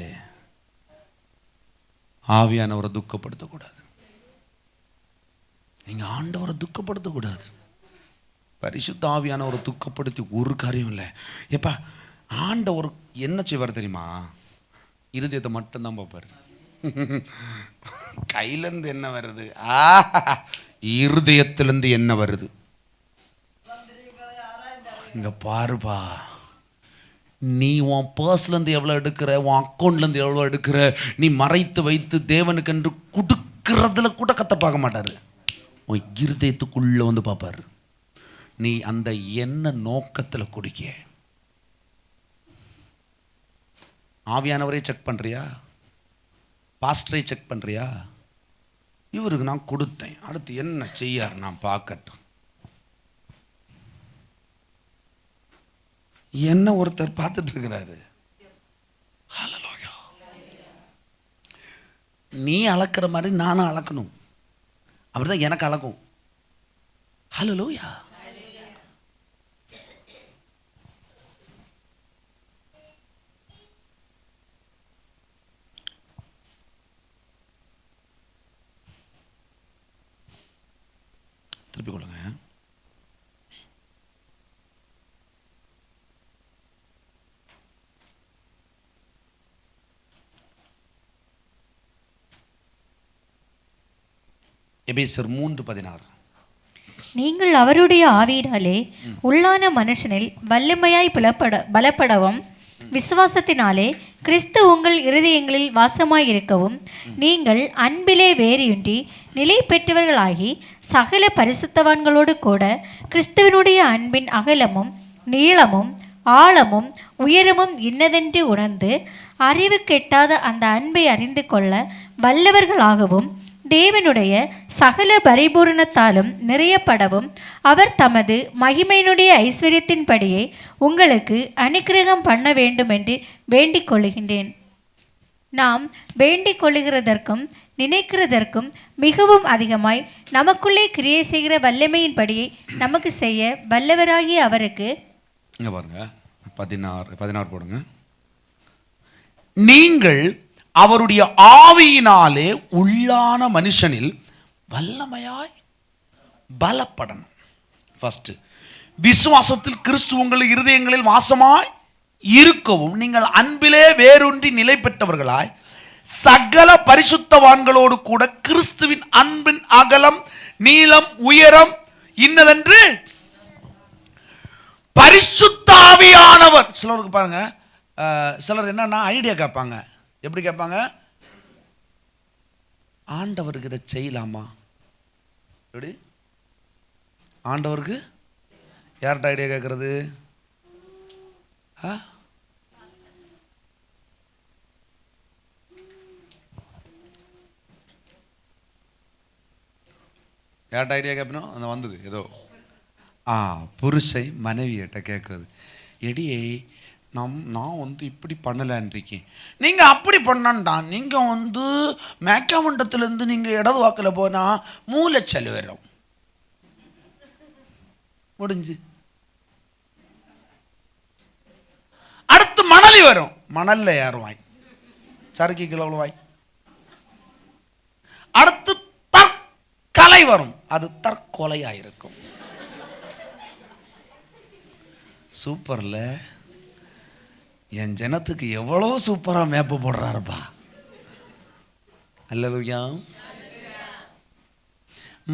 ஆவியானவரை துக்கப்படுத்தக்கூடாது, நீங்க ஆண்டவரை துக்கப்படுத்தக்கூடாது. பரிசுத்த ஆவியானவரை துக்கப்படுத்தி ஒரு காரியம் இல்லை. எப்பா, ஆண்டவர் என்ன செய்வார் தெரியுமா? இருதயத்தை மட்டும்தான் பார்ப்பாரு. கையிலேருந்து என்ன வருது, இருதயத்திலிருந்து என்ன வருது, இங்க பாருப்பா. நீ உன் பர்ஸ்லேருந்து எவ்வளோ எடுக்கிற, உன் அக்கௌண்ட்லேருந்து எவ்வளோ எடுக்கிற, நீ மறைத்து வைத்து தேவனுக்கு என்று கொடுக்கறதுல கூட கத்த பார்க்க மாட்டாரு, உன் இருதயத்துக்குள்ள வந்து பார்ப்பாரு. நீ அந்த என்ன நோக்கத்தில் குடிக்க. ஆவியானவரை செக் பண்றியா? பாஸ்டரை செக் பண்றியா? இவருக்கு நான் கொடுத்தேன், அடுத்து என்ன செய்யார் நான் பார்க்கட்டும். என்ன ஒருத்தர் பார்த்துட்டு இருக்கிறாரு. ஹல்லேலூயா. நீ அளக்கிற மாதிரி நானும் அளக்கணும், அப்படிதான் எனக்கு அளக்கும். ஹல்லேலூயா. திருப்பி கொள்ளுங்க. எபேசியர் 3:16. நீங்கள் அவருடைய ஆவியினாலே உள்ளான மனுஷனில் வல்லமையாய் பலப்படவும் விசுவாசத்தினாலே கிறிஸ்து உங்கள் இருதயங்களில் வாசமாயிருக்கவும் நீங்கள் அன்பிலே வேறியுன்றி நிலை பெற்றவர்களாகி சகல பரிசுத்தவான்களோடு கூட கிறிஸ்துவனுடைய அன்பின் அகலமும் நீளமும் ஆழமும் உயரமும் இன்னதென்று உணர்ந்து அறிவு கெட்டாத அந்த அன்பை அறிந்து கொள்ள வல்லவர்களாகவும் தேவனுடைய சகல பரிபூரணத்தாலும் நிறையப்படவும் அவர் தமது மகிமையினுடைய ஐஸ்வர்யத்தின்படியே உங்களுக்கு அனுக்கிரகம் பண்ண வேண்டும் என்று வேண்டிக் கொள்ளுகின்றேன். நாம் வேண்டிக் கொள்ளுகிறதற்கும் நினைக்கிறதற்கும் மிகவும் அதிகமாய் நமக்குள்ளே கிரியை செய்கிற வல்லமையின்படியே நமக்கு செய்ய வல்லவராகிய அவருக்கு. இங்க பாருங்க, 16 போடுங்க. நீங்கள் அவருடைய ஆவியினாலே உள்ளான மனுஷனில் வல்லமையாய் பலப்படணும். ஃபர்ஸ்ட், விசுவாசத்தில் கிறிஸ்து உங்கள் இருதயங்களில் வாசமாய் இருக்கவும் நீங்கள் அன்பிலே வேரூன்றி நிலை பெற்றவர்களாய் சகல பரிசுத்தவான்களோடு கூட கிறிஸ்துவின் அன்பின் அகலம் நீளம் உயரம் இன்னதென்று பரிசுத்த ஆவியானவர். சிலருக்கு பாருங்க, சிலர் என்னன்னா ஐடியா கேட்பாங்க. எப்படி கேட்பாங்க? ஆண்டவருக்கு இதை செய்யலாமா? எப்படி ஆண்டவருக்கு யார்கிட்ட ஐடியா கேட்கறது? யார்கிட்ட ஐடியா கேட்பணும்? அந்த வந்தது ஏதோ புருஷை மனைவியிட்ட கேட்கறது. எடியே நான் இப்படி பண்ணலான் இருக்கேன், நீங்கள் அப்படி பண்ணான்டா. நீங்கள் மேக்கமண்டத்திலேருந்து நீங்கள் இடது வாக்கில் போனால் மூளைச்சல் வரும், முடிஞ்சு. அடுத்து மணலி வரும், மணலில் ஏறுவாய், சறுக்கி கிலோவாய். அடுத்து தற்கலை வரும், அது தற்கொலையாயிருக்கும். சூப்பர்ல, என் ஜனத்துக்கு எவ்வளோ சூப்பரா மேப்பு போடுறாருப்பா. அல்லேலூயா.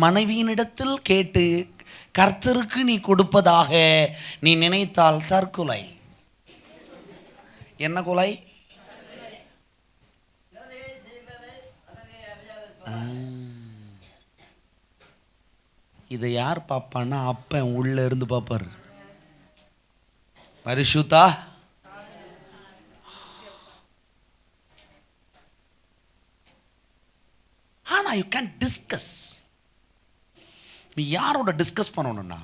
மனைவியினிடத்தில் கேட்டு கர்த்தருக்கு நீ கொடுப்பதாக நீ நினைத்தால் தற்கொலை. என்ன கொலை? இதை யார் பாப்பான்னா அப்பன் உள்ள இருந்து பாப்பாரு. பரிசுத்தா ஆனா யூ கேன் டிஸ்கஸ். நீ யாரோட டிஸ்கஸ் பண்ணணும்னா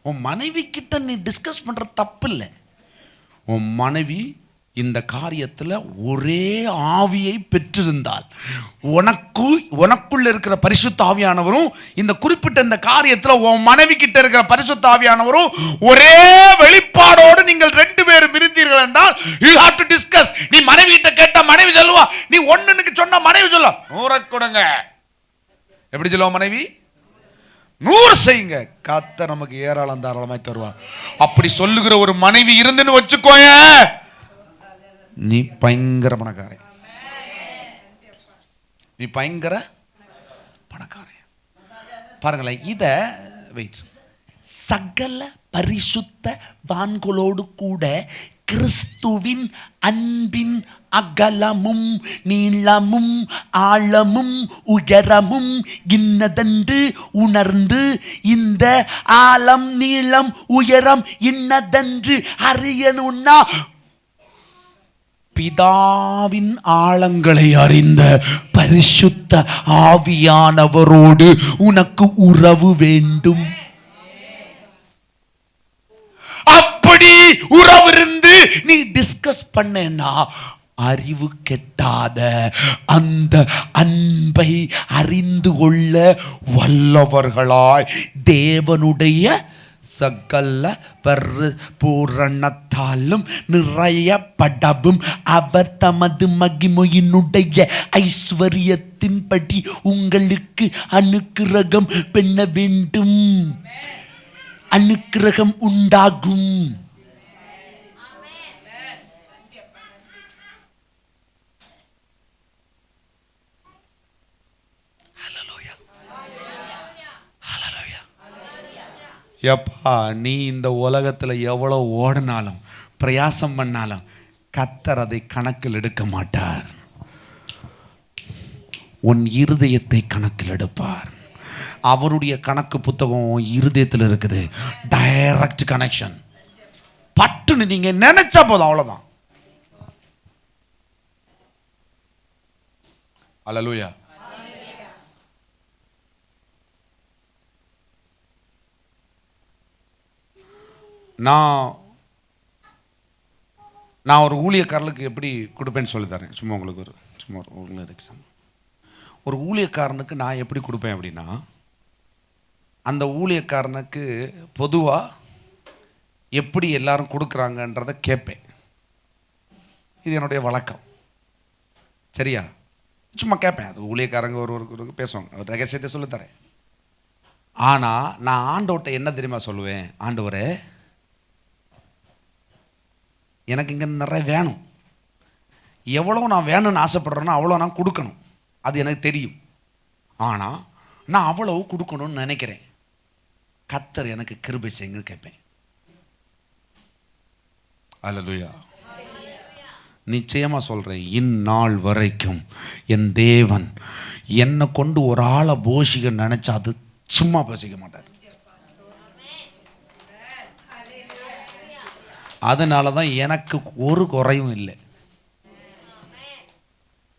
உன் மனைவி கிட்ட நீ டிஸ்கஸ் பண்ற தப்பு இல்லை. உன் மனைவி இந்த காரியத்தில் ஒரே ஆவியை பெற்றிருந்தால் உனக்குள்ள இருக்கிற பரிசுத்த ஆவியானவரும் இந்த குறிப்பிட்ட இந்த காரியத்தில் உன் மனைவி கிட்ட இருக்கிற பரிசுத்த ஆவியானவரும் ஒரே வெளிப்பாடோடு நீங்கள் ரெண்டு பேரும் இருந்தீர்கள் என்றால் you have to discuss. நீ மனைவி கிட்ட கேட்டா மனைவி சொல்லுவா, நீ ஒண்ணுக்கு சொன்னா மனைவி சொல்ல 100 கொடுங்க. எப்படி சொல்லுவா மனைவி? 100 செய்யுங்க, கர்த்தர் நமக்கு ஏராளம் தாராளமாய் தருவார். அப்படி சொல்லுகிற ஒரு மனைவி இருந்துன்னு வச்சுக்கோய, நீ பயங்கர பணக்காரன். நீ பயங்கர பணக்காரன். பாருங்களேன், இத வெயிட். சகல பரிசுத்த வான்களோடு கூட கிறிஸ்துவின் அன்பின் அகலமும் நீளமும் ஆழமும் உயரமும் இன்னதென்று உணர்ந்து இந்த ஆழம் நீளம் உயரம் இன்னதென்று அறியணும்னா பிதாவின் ஆழங்களை அறிந்த பரிசுத்த ஆவியானவரோடு உனக்கு உறவு வேண்டும். அப்படி உறவு டிஸ்கஸ் பண்ணேன்னா அறிவு கெட்டாத அந்த அன்பை அறிந்து கொள்ள வல்லவர்களாய் தேவனுடைய சகல பூரணத்தாலும் நிறையப்படவும் அவர் தமது மகிமையினுடைய ஐஸ்வரியத்தின்படி உங்களுக்கு அனுக்கிரகம் பண்ண வேண்டும். அனுக்கிரகம் உண்டாகும். எப்பா, நீ இந்த உலகத்தில் எவ்வளோ ஓடினாலும் பிரயாசம் பண்ணாலும் கர்த்தர் அதை கணக்கில் எடுக்க மாட்டார். உன் இருதயத்தை கணக்கில் எடுப்பார். அவருடைய கணக்கு புத்தகம் இருதயத்தில் இருக்குது. Direct connection. பட்டுன்னு நீங்க நினைச்சா போதும், அவ்வளவுதான். அல்லேலூயா. நான் ஒரு ஊழியக்காரனுக்கு எப்படி கொடுப்பேன்னு சொல்லி தரேன். சும்மா உங்களுக்கு ஒரு எக்ஸாம்பிள். ஒரு ஊழியக்காரனுக்கு நான் எப்படி கொடுப்பேன் அப்படின்னா, அந்த ஊழியக்காரனுக்கு பொதுவாக எப்படி எல்லாரும் கொடுக்குறாங்கன்றதை கேட்பேன். இது என்னுடைய வழக்கம். சரியா? சும்மா கேட்பேன். அது ஊழியக்காரங்க ஒரு பேசுவாங்க, ஒரு ரகசியத்தை சொல்லித்தரேன். ஆனால் நான் ஆண்டவர்கிட்ட என்ன தெரியுமா சொல்லுவேன்? ஆண்டவரே, எனக்கு இங்கே நிறைய வேணும். எவ்வளோ நான் வேணும்னு ஆசைப்படுறேன்னா அவ்வளோ நான் கொடுக்கணும். அது எனக்கு தெரியும். ஆனால் நான் அவ்வளவு கொடுக்கணும்னு நினைக்கிறேன். கர்த்தர் எனக்கு கிருபை செய்யுங்க கேட்பேன். அல்லேலூயா. நிச்சயமாக சொல்கிறேன், இந்நாள் வரைக்கும் என் தேவன் என்னை கொண்டு ஒரு ஆளை போஷிக்க நினச்சா அது சும்மா போஷிக்க மாட்டார். அதனால தான் எனக்கு ஒரு குறையும் இல்லை.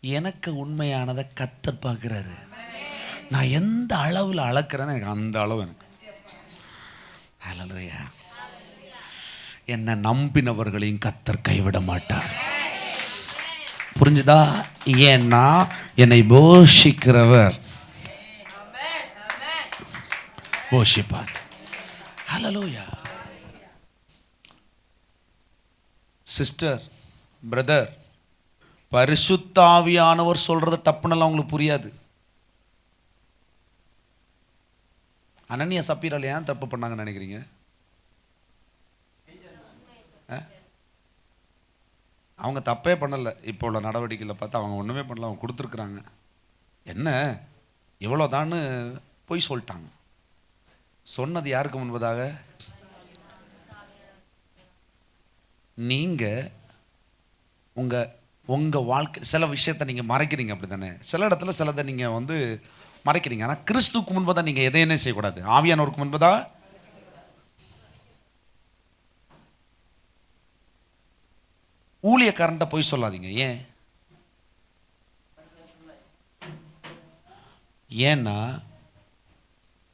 எனக்கு உண்மையானதை கர்த்தர் பார்க்குறாரு. நான் எந்த அளவில் அளக்கிறேன்னு எனக்கு அந்த அளவு எனக்கு. அல்லேலூயா. என்னை நம்பினவர்களையும் கர்த்தர் கைவிட மாட்டார். புரிஞ்சுதா? ஏன்னா என்னை போஷிக்கிறவர் போஷிப்பார். அல்லேலூயா. சிஸ்டர், பிரதர், பரிசுத்தாவியானவர் சொல்றது டப்புனெல்லாம் உங்களுக்கு புரியாது. அனனியா சப்பீரால் ஏன் தப்பு பண்ணாங்கன்னு நினைக்கிறீங்க? அவங்க தப்பே பண்ணலை. இப்போ உள்ள நடவடிக்கையில் பார்த்தா அவங்க ஒன்றுமே பண்ணல. அவங்க கொடுத்துருக்குறாங்க. என்ன இவ்வளோதான்னு போய் சொல்லிட்டாங்க. சொன்னது யாருக்கு முன்பதாக? நீங்கள் உங்கள் வாழ்க்கை சில விஷயத்தை நீங்கள் மறைக்கிறீங்க, அப்படி தானே? சில இடத்துல சிலதை நீங்கள் மறைக்கிறீங்க. ஆனால் கிறிஸ்துக்கு முன்பதாக நீங்கள் எதையுமே செய்யக்கூடாது. ஆவியானவருக்கு முன்பதா ஊழியக்காரன்ட்ட போய் சொல்லாதீங்க. ஏன்னா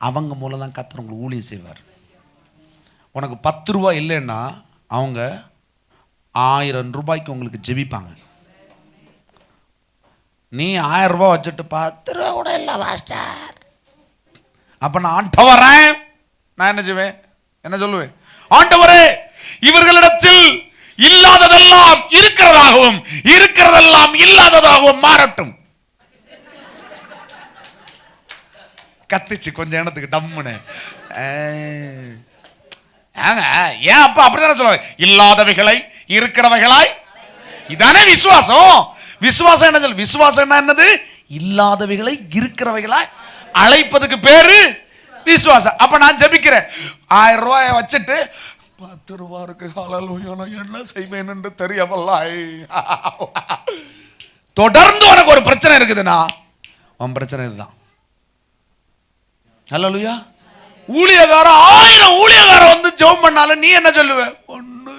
அவங்க மூலம் தான் கர்த்தர் உங்களுக்கு ஊழியம் செய்வார். உனக்கு 10 ரூபா இல்லைன்னா அவங்க 1000 ரூபாய்க்கு உங்களுக்கு ஜெபிப்பாங்க. நீ 1000 ரூபாய் வச்சுட்டு 10 ரூபா கூட இல்லை மாஸ்டர், அப்ப நான் ஆண்டவரேன், நான் என்ன செய்வேன்? என்ன சொல்லுவேன்? ஆண்டவரே, இவர்களிடத்தில் இல்லாததெல்லாம் இருக்கிறதாகவும் இருக்கிறதெல்லாம் இல்லாததாகவும் மாறட்டும். கத்துச்சு கொஞ்ச நேரத்துக்கு டம்முன்னு. ஏன் அப்பா அப்படித்தானே சொல்லுவாங்க, இல்லாதவைகளை இருக்கிறவைகளாய். இதானே விசுவாசம். விசுவாசம் என்ன சொல்லு? விசுவாசம் என்னது? இல்லாதவைகளை இருக்கிறவைகளாய் அழைப்பதுக்கு பேரு விசுவாசம். அப்ப நான் ஜெபிக்கிறேன், 1000 ரூபாயை வச்சுட்டு 10 ரூபா இருக்கு, என்ன செய்வேன் என்று தெரியவல்ல. தொடர்ந்து உனக்கு ஒரு பிரச்சனை இருக்குதுன்னா உன் பிரச்சனை இதுதான். அல்லேலூயா. ஊழியக்காரன் 1000 ஊழியக்காரன் வந்து ஜெபம் பண்ணாலும் நீ என்ன சொல்லுவ? ஒண்ணு.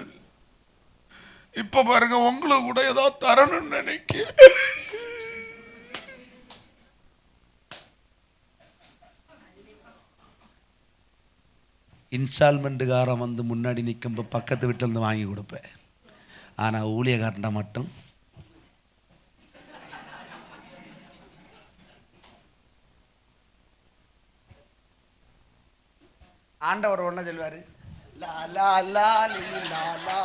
இப்ப பாருங்க, உங்களுக்கு கூட ஏதாவது தரணும்னு நினைக்க. இன்ஸ்டால்மெண்ட்டுக்காரன் வந்து முன்னாடி நிற்கும் பக்கத்து வீட்டில் இருந்து வாங்கி கொடுப்பேன். ஆனா ஊழியக்காரன்ட மட்டும் ஆண்டவர் ஒன்ன சொல்லுவாரு, லா லா லா லி லா லா.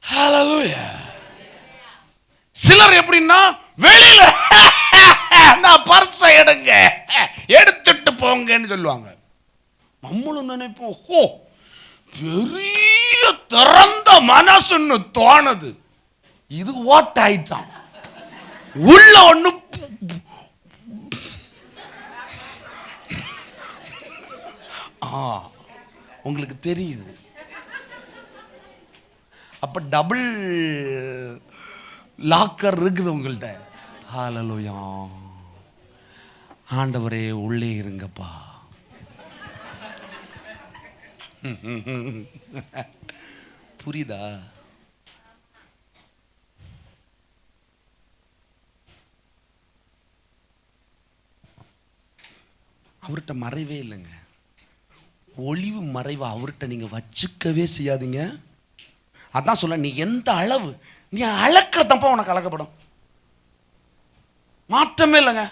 ஹalleluya. சிலர் எப்படின்னா வெளியில நான் பர்ஸை எடுங்க, எடுத்துட்டு போங்கன்னு சொல்லுவாங்க. நம்மளும் நினைப்போம், ஹோ பெரிய திறந்த மனசுன்னு தோணுது. இது ஓட்டாயிட்டான் உள்ள ஒண்ணு. உங்களுக்கு தெரியுது. அப்ப டபுள் லாக்கர் இருக்குது உங்கள்கிட்ட. ஹalleluya. ஆண்டவரே உள்ளே இருங்கப்பா. புரியுதா? அவர்கிட்ட மறைவே இல்லைங்க. ஒளிவு மறைவு அவர்கிட்ட நீங்க வச்சுக்கவே செய்யாதீங்க. அதான் சொல்ல, நீ எந்த அளவு நீ அளக்கிறதப்ப உனக்கு அளக்கப்படும். மாற்றமே இல்லைங்க.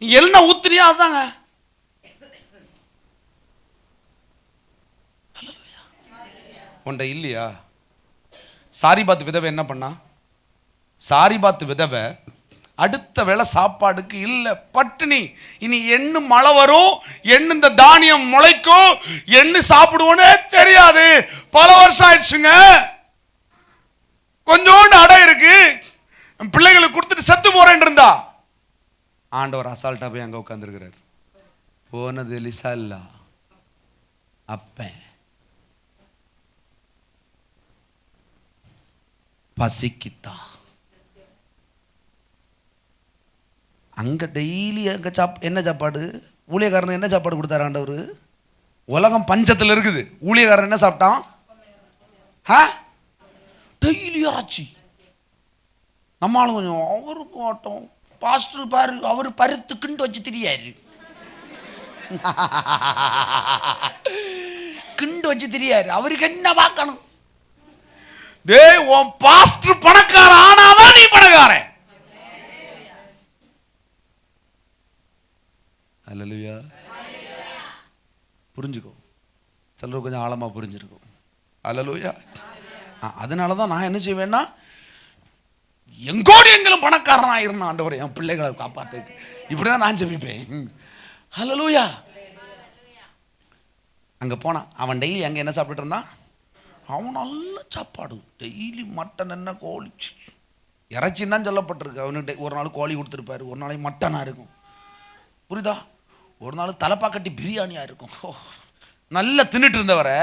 நீ என்ன ஊத்துறியா அதுதாங்க. உண்ட இல்லையா? சாரிபாத் விதவை என்ன பண்ணா? சாரிபாத் விதவை அடுத்த வேளை சாப்பாடுக்கு இல்லை, பட்டினி. இனி எண்ணு மழை வரும், எண்ணு இந்த தானியம் முளைக்கும், எண்ணு சாப்பிடுவோன்னே தெரியாது. பல வருஷம் ஆயிடுச்சுங்க. கொஞ்சோண்டு அடை இருக்கு, பிள்ளைகளுக்கு கொடுத்துட்டு செத்து போறேன் இருந்தா. ஆண்டவர் அசால்ட்டா போய் அங்க உட்கார்ந்துருக்கிறார். போனது எலிசா இல்ல, அப்ப பசிக்கிட்டா. அங்க டெய்லி அங்க என்ன சாப்பாடு? ஊழியக்காரன் என்ன சாப்பாடு கொடுத்தாரு ஆண்டவர்? உலகம் பஞ்சத்தில் இருக்குது. ஊழியக்காரன் என்ன சாப்பிட்டான்? டெய்லி ஆச்சு. நம்மளும் கொஞ்சம் அவரு போட்டோம். பாஸ்டர் பாரு, அவரு பருத்து வச்சு திரியாரு, கிண்டு வச்சு திரியாரு. அவருக்கு என்ன பார்க்கணும்? டேய், உன் பாஸ்டர் பணக்கார ஆனாதான் நீ பணக்காரன். அல்லேலூயா. புரிஞ்சுக்கோ. சிலர் கொஞ்சம் ஆழமா புரிஞ்சிருக்கும். அல்லேலூயா. அதனாலதான் நான் என்ன செய்வேன்னா, எங்கோடு எங்களும் பணக்காரன் ஆயிரும் ஆண்டவரே, என் பிள்ளைகளை காப்பாத்து. இப்படிதான் நான் ஜெபிப்பேன். அல்லேலூயா. அங்க போனா அவன் டெய்லி அங்க என்ன சாப்பிட்டு இருந்தான்? அவன் நல்ல சாப்பாடு. டெய்லி மட்டன், என்ன கோழி, இறைச்சின்னு தான் சொல்லப்பட்டிருக்கு. அவனுக்கு ஒரு நாள் கோழி கொடுத்துருப்பாரு, ஒரு நாளைக்கு மட்டனா இருக்கும். புரியுதா? ஒரு நாள் தலைப்பாக்கட்டி பிரியாணியா இருக்கும். நல்ல தின்னுட்டு இருந்தவரை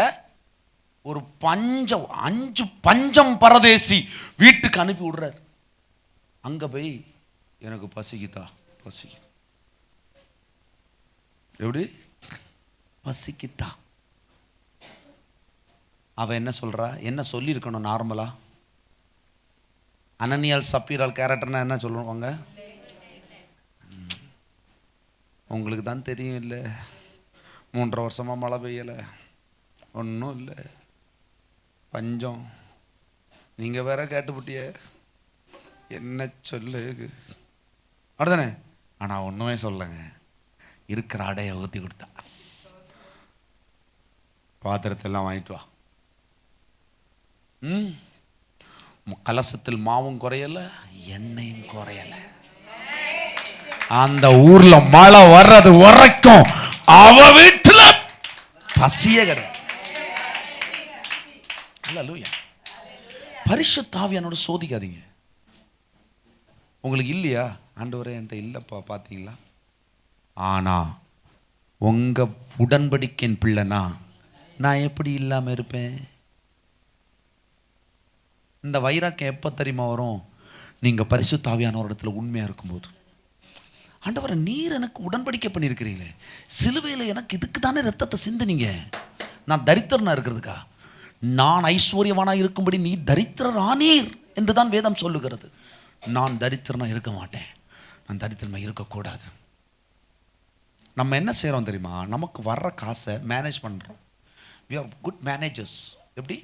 ஒரு 5 பஞ்சம் பரதேசி வீட்டுக்கு அனுப்பி விடுறாரு. அங்க போய் எனக்கு பசிக்குதா, பசிக்குது. எப்படி பசிக்குதா? அவ என்ன சொல்றா? என்ன சொல்லி இருக்கணும்? நார்மலா அனனியால் சப்பீரால் கேரக்டர்னா என்ன சொல்லுவாங்க? உங்களுக்கு தான் தெரியும் இல்லை, 3.5 வருஷமா மழை பெய்யலை, ஒன்றும் இல்லை, பஞ்சம். நீங்க வேற கேட்டுப்பட்டிய என்ன சொல்லு அப்படிதானே? ஆனா ஒண்ணுமே சொல்லுங்க, இருக்கிற ஆடையை ஊற்றி கொடுத்தா. பாத்திரத்தை எல்லாம் வாங்கிட்டு வா. கலசத்தில் மாவும் குறையல, எண்ணெயும் குறையல. அந்த ஊர்ல மழை வர்றது வரைக்கும் அவ வீட்டுல பசியே கிடையாது. பரிசுத்த ஆவியானோட சோதிக்காதீங்க. உங்களுக்கு இல்லையா? ஆண்டவரே என்கிட்ட இல்லப்பா, பாத்தீங்களா? ஆனா உங்க உடன்படிக்கையின் பிள்ளைனா நான் எப்படி இல்லாம இருப்பேன்? இந்த வைராக்கியம் எப்ப தெரியுமா வரும்? நீங்க பரிசுத்த ஆவியானோர் இடத்துல உண்மையா இருக்கும்போது. ஆண்டவரை, நீர் எனக்கு உடன்படிக்கை பண்ணியிருக்கிறீங்களே, சிலுவையில் எனக்கு இதுக்கு தானே ரத்தத்தை சிந்தினீங்க, நான் தரித்திரனா இருக்கிறதுக்கா? நான் ஐஸ்வர்யவானா இருக்கும்படி நீ தரித்திரர் ஆனீர் என்று தான் வேதம் சொல்லுகிறது. நான் தரித்திரனா இருக்க மாட்டேன், நான் தரித்திரமா இருக்கக்கூடாது. நம்ம என்ன செய்கிறோம் தெரியுமா? நமக்கு வர்ற காசை மேனேஜ் பண்ணுறோம். We are good managers. எப்படி?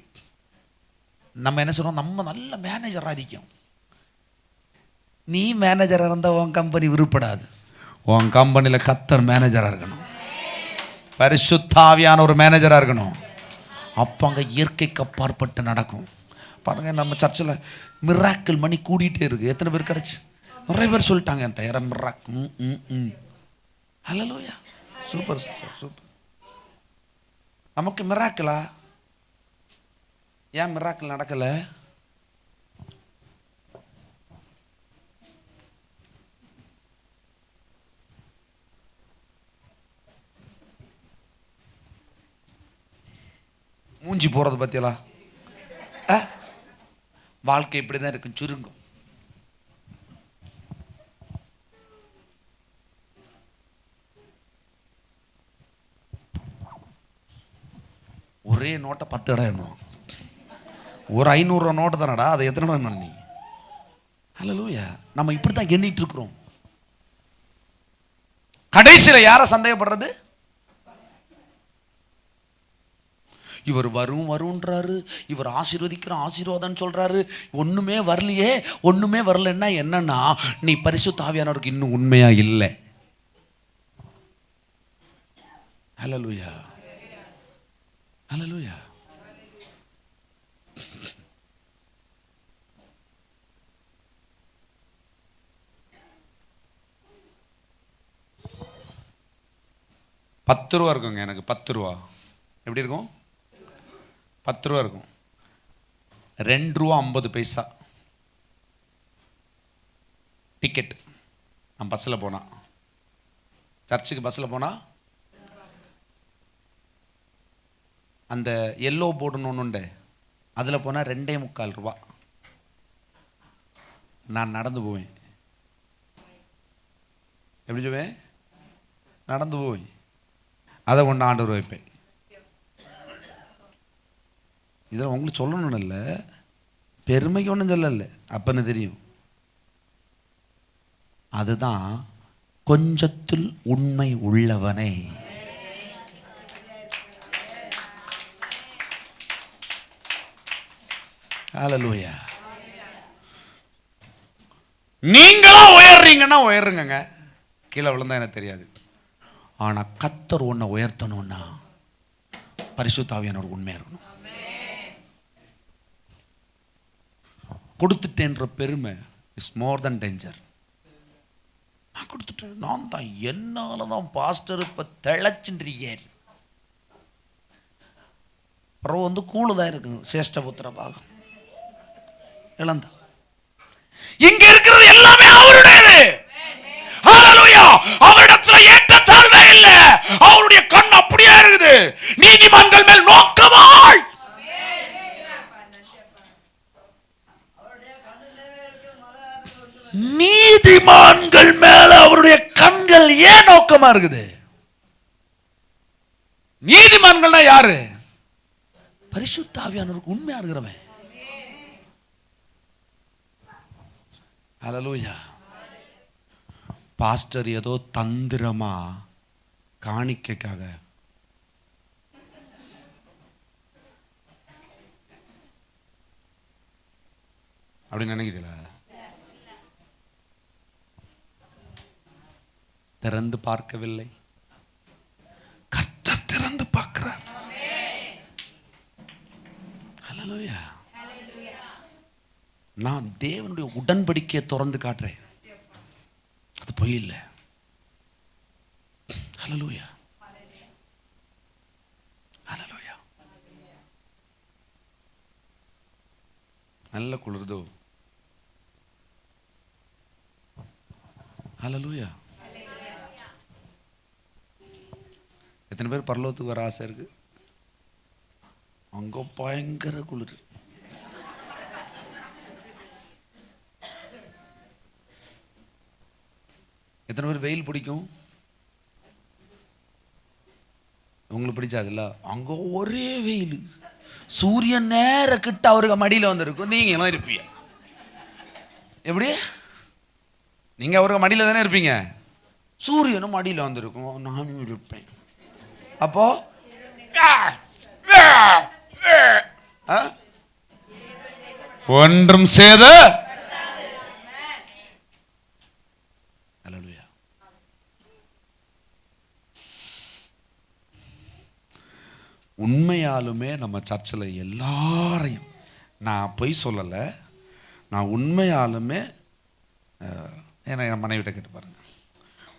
நம்ம என்ன சொல்கிறோம்? நம்ம நல்ல மேனேஜராக இருக்கோம். நீ மேனேஜராக இருந்தால் உன் கம்பெனி உருப்படாது. உன் கம்பெனியில் கர்த்தர் மேனேஜராக இருக்கணும். பரிசுத்த ஆவியான ஒரு மேனேஜராக இருக்கணும். அப்போ அங்கே இயற்கைக்கு அப்பாற்பட்டு நடக்கும். பாருங்கள், நம்ம சர்ச்சில் மிராக்கிள் மணி கூடிட்டே இருக்கு. எத்தனை பேர் கிடச்சி? நிறைய பேர் சொல்லிட்டாங்க என்கிட்ட, யார மிராக். ஹல்லேலூயா, சூப்பர் சிஸ்டர், சூப்பர். நமக்கு மிராக்கிளா? ஏன் மிராக்கிள் நடக்கலை? மூஞ்சி போகிறது பற்றியலா? வாழ்க்கை இப்படி தான் இருக்கும், சுருங்கும். ஒரே நோட்டை 10 இடம் எண்ணுவோம். ஒரு 500 ரூபா நோட்டு தானடா, அதை எத்தனை இடம் எண்ணு நீ? ஹல்லேலூயா. நம்ம இப்படி தான் எண்ணிட்டு இருக்கிறோம். கடைசியில் யாரை சந்தேகப்படுறது? இவர் வருன்றாரு, இவர் ஆசீர்வதிக்கிற ஆசீர்வாதம் சொல்றாரு, ஒண்ணுமே வரலையே. ஒண்ணுமே வரலன்னா என்னன்னா, நீ பரிசுத்த ஆவியானவருக்கு இன்னும் உண்மையா இல்லை. ஹல்லேலூயா, ஹல்லேலூயா. ₹10 இருக்குங்க எனக்கு. ₹10 எப்படி இருக்கும்? ₹10 இருக்கும். ₹2.50 டிக்கெட். நான் பஸ்ஸில் போனால், சர்ச்சுக்கு பஸ்ஸில் போனால், அந்த எல்லோ போர்டுன்னு ஒன்று உண்டு, அதில் போனால் ₹2.25. நான் நடந்து போவேன். எப்படி சொல்வேன்? நடந்து போவேன். அதை ஒன்று ஆண்டவர் வைப்பேன். இதில் உங்களுக்கு சொல்லணும்னு இல்லை, பெருமைக்கு ஒன்றும் சொல்லலை, அப்பன்னு தெரியும். அதுதான் கொஞ்சத்தில் உண்மை உள்ளவனே. ஹல்லேலூயா. நீங்களா உயர்றீங்கன்னா உயருங்க, கீழே விழுந்தா எனக்கு தெரியாது. ஆனால் கர்த்தர் உன்னை உயர்த்தணும்னா பரிசுத்த ஆவியானவர் உண்மையாக இருக்கணும். கொடுத்துட்டேன்ற பெருமை இஸ் மோர் தென் டேஞ்சர். நான் கொடுத்துட்டேன், நான் தான், என்னால தான் பாஸ்டர் இப்போ திளைச்சின்றியார். அப்புறம் கூழுதான் இருக்குங்க, சேஷ்டபுத்திர பாகம் இழந்த. இங்க இருக்கிறது எல்லாமே அவருடையது. ஹல்லேலூயா. அவரிடத்துல ஏற்றத்தாழ்வே இல்லை. அவருடைய கண் அப்படியே இருக்குது. நீதிமான்கள் மேல் நோக்கமாய். நீதிமான்கள் மேல அவருடைய கண்கள் ஏன் நோக்கமா இருக்குது? நீதிமான்கள்னா யாரு? பரிசுத்த ஆவியானவருக்கு உண்மையா இருக்கிறவன். ஹல்லேலூயா. பாஸ்டர் ஏதோ தந்திரமா காணிக்கைக்காக அப்படின்னு நினைக்கிறீங்களா? திறந்து பார்க்கவில்லை, கர்த்தர் திறந்து பார்க்கிறார். ஹல்லேலூயா. நான் தேவனுடைய உடன்படிக்கையை திறந்து காட்டுறேன், அது பொய் இல்லை. ஹல்லேலூயா, ஹல்லேலூயா. நல்ல குளிர்தோ. ஹல்லேலூயா. எத்தனை பேர் பரலோகத்துக்கு வர ஆசை இருக்கு? அங்க பயங்கர குளிர். எத்தனை பேர் வெயில் பிடிக்கும்? உங்களுக்கு பிடிச்சாதுல்ல? அங்க ஒரே வெயில், சூரியன் நேர கிட்ட அவருக்கு மடியில் வந்துருக்கும், நீங்களும் இருப்பீங்க. எப்படி? நீங்க அவருக்கு மடியில் தானே இருப்பீங்க, சூரியனும் அடியில் வந்திருக்கும், நானும் இருப்பேன். அப்போ ஒன்றும் சேத. அல்லேலூயா. உண்மையாலுமே நம்ம சர்ச்சில் எல்லாரையும், நான் பொய் சொல்லலை, நான் உண்மையாலுமே, ஏன்னா என் மனைவிட்ட கேட்டு பாருங்க,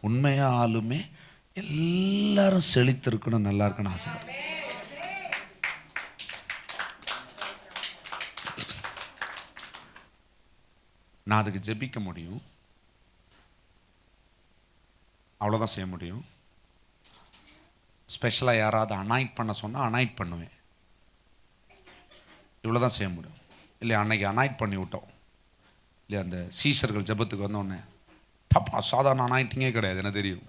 உண்மையாலுமே எல்லாரும் செழித்திருக்கணும், நல்லா இருக்கணும்னு ஆசைப்படுறேன். நான் அதுக்கு ஜெபிக்க முடியும், அவ்வளோதான் செய்ய முடியும். ஸ்பெஷலாக யாராவது அனாயிட் பண்ண சொன்னால் அனாயிட் பண்ணுவேன், இவ்வளோ தான் செய்ய முடியும். இல்லை அன்னைக்கு அனாயிட் பண்ணி விட்டோம் இல்லை, அந்த சீசர்கள் ஜெபத்துக்கு வந்தோடனே தப்பா சாதாரண அனாயிட்டிங்கே கிடையாது, எனக்கு தெரியும்.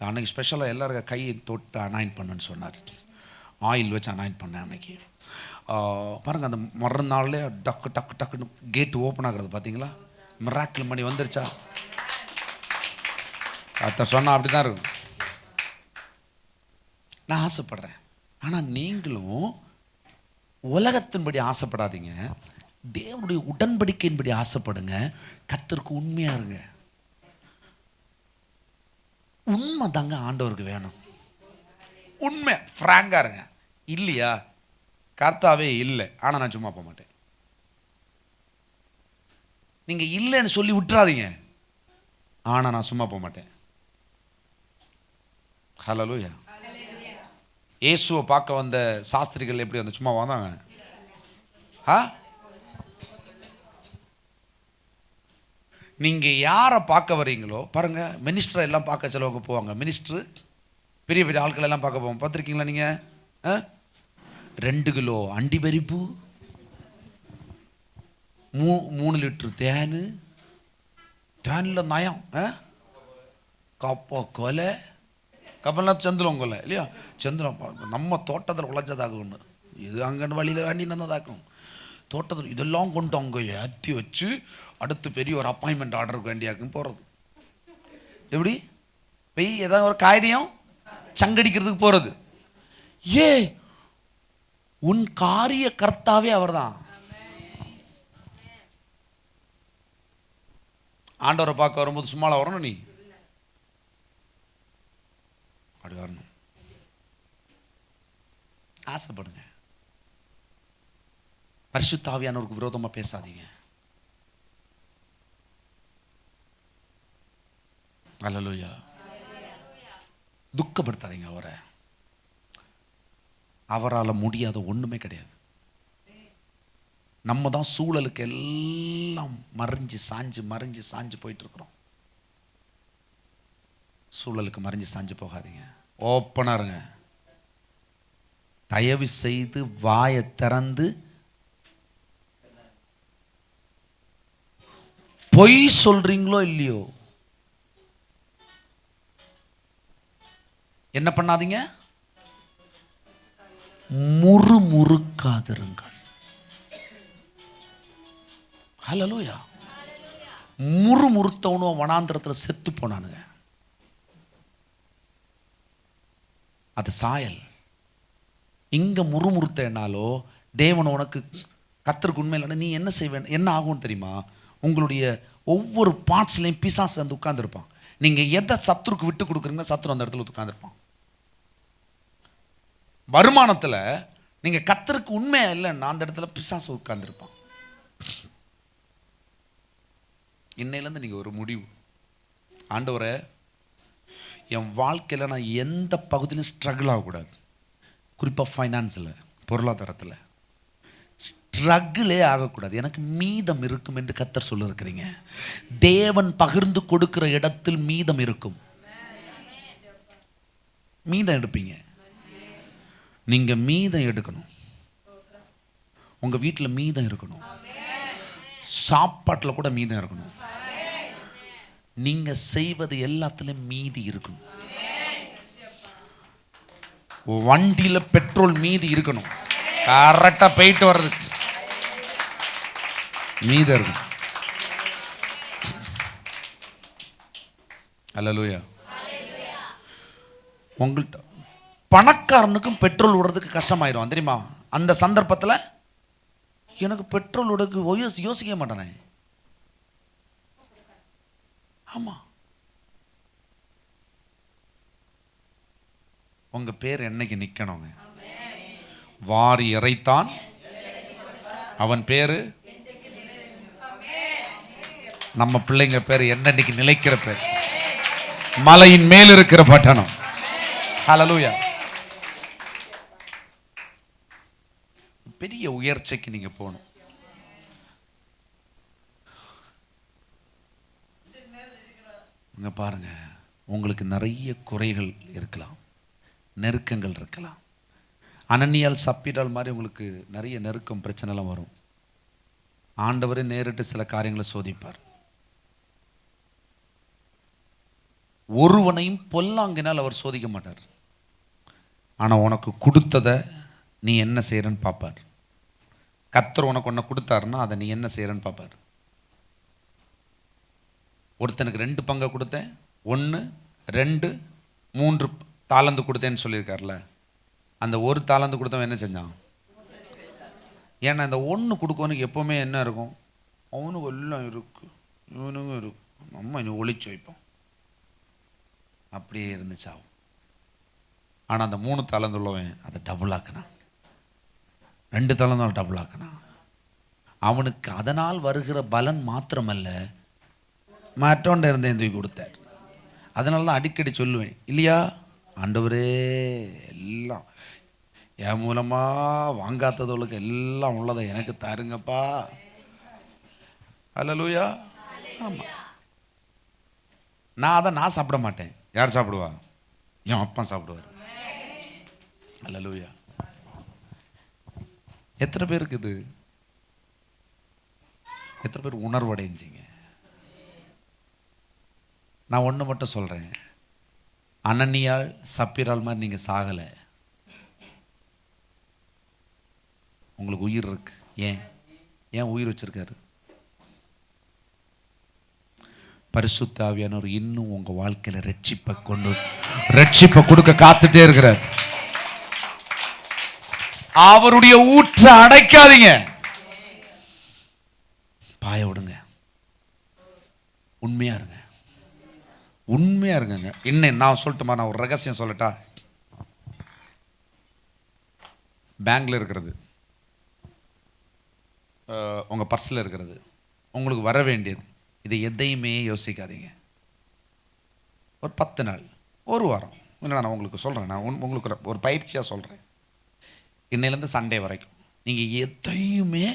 அன்னைக்கு ஸ்பெஷலாக எல்லாருக்கும் கையை தொட்டு அனாயிட் பண்ணுன்னு சொன்னார், ஆயில் வச்சு அனாயிட் பண்ணேன் அன்னைக்கு. பாருங்கள், அந்த மறுநாள்லே டக்கு டக்கு டக்குன்னு கேட்டு ஓப்பன் ஆகிறது பார்த்தீங்களா? மிராக்கிள் மணி வந்துருச்சா? அத்தை சொன்னால் அப்படி தான் இருக்கும். நான் ஆசைப்படுறேன். ஆனால் நீங்களும் உலகத்தின்படி ஆசைப்படாதீங்க, தேவனுடைய உடன்படிக்கையின்படி ஆசைப்படுங்க. கர்த்தருக்கு உண்மையா இருங்க. உண்மை தாங்க ஆண்டவருக்கு வேணும். உண்மை ஃப்ராங்கா இருங்க. இல்லையா, கர்த்தாவே இல்லை, ஆனால் நான் சும்மா போக மாட்டேன். நீங்கள் இல்லைன்னு சொல்லி விட்டுறாதீங்க, ஆனால் நான் சும்மா போக மாட்டேன். ஹல்லேலூயா. இயேசுவை பார்க்க வந்த சாஸ்திரிகள் எப்படி வந்து சும்மா வந்தாங்க? நீங்கள் யாரை பார்க்க வரீங்களோ பாருங்க, மினிஸ்டரை எல்லாம் பார்க்க சிலவங்க போவாங்க. மினிஸ்டர் பெரிய பெரிய ஆட்கள் எல்லாம் பார்க்க போவாங்க, பார்த்துருக்கீங்களா நீங்கள்? 2 கிலோ அண்டி பறிப்பு, 3 லிட்டர் தேனில் நயம், கப்ப கொலை, கப்பல்லாம் செந்திலம் கொலை இல்லையா? செந்திலம் நம்ம தோட்டத்தில் உழைச்சதாக ஒன்று, இது அங்கன்னு வழியில் வேண்டி நன்னதாக்கும். தோட்டத்தில் இதெல்லாம் கொண்டு அவங்க ஏற்றி வச்சு அடுத்து பெரிய ஒரு அப்பாயின்மெண்ட் ஆர்டருக்கு வேண்டியாக்கும் போகிறது. எப்படி போய் ஏதாவது ஒரு காரியம் சங்கடிக்கிறதுக்கு போகிறது. ஏ, உன் காரிய கர்த்தாவே அவர்தான். ஆண்டவரை பார்க்க வரும்போது சும்மால வரணும், நீ அப்படி வரணும். ஆசைப்படுங்க. பரிசுத்த ஆவியானவருக்கு விரோதமா பேசாதீங்க. அல்லேலூயா. துக்கப்படுத்தாதீங்க அவரை. அவரால் முடியாத ஒண்ணுமே கிடையாது. நம்ம தான் சூழலுக்கு எல்லாம் மறைஞ்சு சாஞ்சு போயிட்டு இருக்கிறோம். சூழலுக்கு மறைஞ்சு சாஞ்சு போகாதீங்க, ஓப்பனா இருங்க. தயவு செய்து வாயை திறந்து பொய் சொல்றீங்களோ இல்லையோ, என்ன பண்ணாதீங்க, முறுமுறுக்காதிருங்கள். ஹல்லேலூயா. முறுமுறுத்தவனும் வனாந்திரத்தில் செத்து போனானுங்க. அது சாயல். இங்க முறுமுறுத்தனாலோ தேவன் உனக்கு கர்த்தருக்கு உண்மையில நீ என்ன செய்வேன், என்ன ஆகும் தெரியுமா? உங்களுடைய ஒவ்வொரு பார்ட்ஸ்லையும் பிசாசு வந்து உட்கார்ந்துருப்பான். நீங்க எதை சத்துருக்கு விட்டு கொடுக்குறீங்களோ சத்துரு அந்த இடத்துல உட்கார்ந்துருப்பான். வருமானத்தில் நீங்க கர்த்தருக்கு உண்மையா இல்லைன்னா அந்த இடத்துல பிசாசு உட்கார்ந்துருப்பான். இன்னையிலேருந்து நீங்க ஒரு முடிவு, ஆண்டவரே என் வாழ்க்கையில் நான் எந்த பகுதியிலும் ஸ்ட்ரகிள் ஆகக்கூடாது. குறிப்பாக ஃபைனான்ஸில், பொருளாதாரத்தில் ஸ்ட்ரகிளே ஆகக்கூடாது. எனக்கு மீதம் இருக்கும் என்று கர்த்தர் சொல்லியிருக்கிறீங்க. தேவன் பகிர்ந்து கொடுக்கிற இடத்தில் மீதம் இருக்கும். மீதம் எடுப்பீங்க. நீங்க மீதம் எடுக்கணும். உங்க வீட்டில் மீதம் இருக்கணும். சாப்பாட்டில் கூட மீதம் இருக்கணும். நீங்க செய்வது எல்லாத்துலயும் மீதி இருக்கணும். வண்டியில பெட்ரோல் மீதி இருக்கணும். கரெக்டா போயிட்டு வர்றதுக்கு மீதம் இருக்கணும். அல்லேலூயா. உங்கள்கிட்ட பணக்காரனுக்கும் பெட்ரோல் விடுறதுக்கு கஷ்டமாயிரும் தெரியுமா? அந்த சந்தர்ப்பத்தில் எனக்கு பெட்ரோல் விடுறதுக்கு யோசிக்க மாட்டேனே. ஆமா, உங்க பேர் என்னைக்கு நிக்கணுங்க? வாரி இறைத்தான் அவன் பேரு. நம்ம பிள்ளைங்க பேர் என்னன்னைக்கு நிலைக்கிற பேர். மலையின் மேல் இருக்கிற பட்டணம். ஹல்லேலூயா. பெரிய உயர்ச்சிக்கு நீங்க போகணும். இங்க பாருங்க, உங்களுக்கு நிறைய குறைகள் இருக்கலாம், நெருக்கங்கள் இருக்கலாம். அனனியால் சப்பீரால் மாதிரி உங்களுக்கு நிறைய நெருக்கம் பிரச்சனைலாம் வரும். ஆண்டவரே நேரிட்டு சில காரியங்களை சோதிப்பார். ஒருவனையும் பொல்லாங்கினால் அவர் சோதிக்க மாட்டார். ஆனால் உனக்கு கொடுத்ததை நீ என்ன செய்யறன்னு பார்ப்பார். கர்த்தர் உனக்கு ஒன்று கொடுத்தாருன்னா அதை நீ என்ன செய்யறன்னு பார்ப்பார். ஒருத்தனுக்கு 2 பங்கை கொடுத்தேன், 1 2 3 தாளந்து கொடுத்தேன்னு சொல்லியிருக்கார்ல. அந்த 1 தாளந்து கொடுத்தவன் என்ன செஞ்சான்? ஏன்னா இந்த 1 கொடுக்கவனுக்கு எப்போவுமே என்ன இருக்கும்? அவனுக்கு எல்லாம் இருக்கு, இவனுங்க இருக்கு, நம்ம இனி ஒளிச்சு வைப்போம், அப்படியே இருந்துச்சாவும். ஆனால் அந்த 3 தாளந்து உள்ளவன் அதை டபுள் ஆக்கினான், 2 தாளந்தாலும் டபுள் ஆக்கினான். அவனுக்கு அதனால் வருகிற பலன் மாத்திரமல்ல, மற்றவன்ட இருந்தேன் தூக்கி கொடுத்தார். அதனால தான் அடிக்கடி சொல்லுவேன் இல்லையா, ஆண்டவரே எல்லாம் என் மூலமா வாங்காதவளுக்கு எல்லாம் உள்ளதை எனக்கு தாருங்கப்பா. அல்லேலூயா. ஆமா, நான் சாப்பிட மாட்டேன். யார் சாப்பிடுவா? என் அப்பா சாப்பிடுவார். அல்லேலூயா. எத்தனை பேருக்கு இது? எத்தனை பேர் உணர்வடைஞ்சிங்க? நான் ஒன்று மட்டும் சொல்றேன், அனனியால் சப்பீரால் மாதிரி நீங்க சாகல. உங்களுக்கு உயிர் இருக்கு. ஏன் உயிர் வச்சிருக்காரு? பரிசுத்த ஆவியானவர் இன்னும் உங்க வாழ்க்கையில ரட்சிப்பை கொடுக்க காத்துட்டே இருக்கிறார். அவருடைய ஊற்றை அடைக்காதீங்க, பாய விடுங்க, உண்மையா இருங்க, உண்மையா இருங்க. இன்னும் நான் சொல்லட்டுமா? நான் ஒரு ரகசியம் சொல்லட்டா? பேங்க்ல இருக்கிறது, உங்க பர்ஸ்ல இருக்கிறது, உங்களுக்கு வர வேண்டியது, இதை எதையுமே யோசிக்காதீங்க. ஒரு 10 நாள், ஒரு வாரம், இல்லை நான் உங்களுக்கு சொல்கிறேன், நான் உங்களுக்கு ஒரு பயிற்சியாக சொல்கிறேன். இன்னையிலேருந்து சண்டே வரைக்கும் நீங்கள் எதையுமே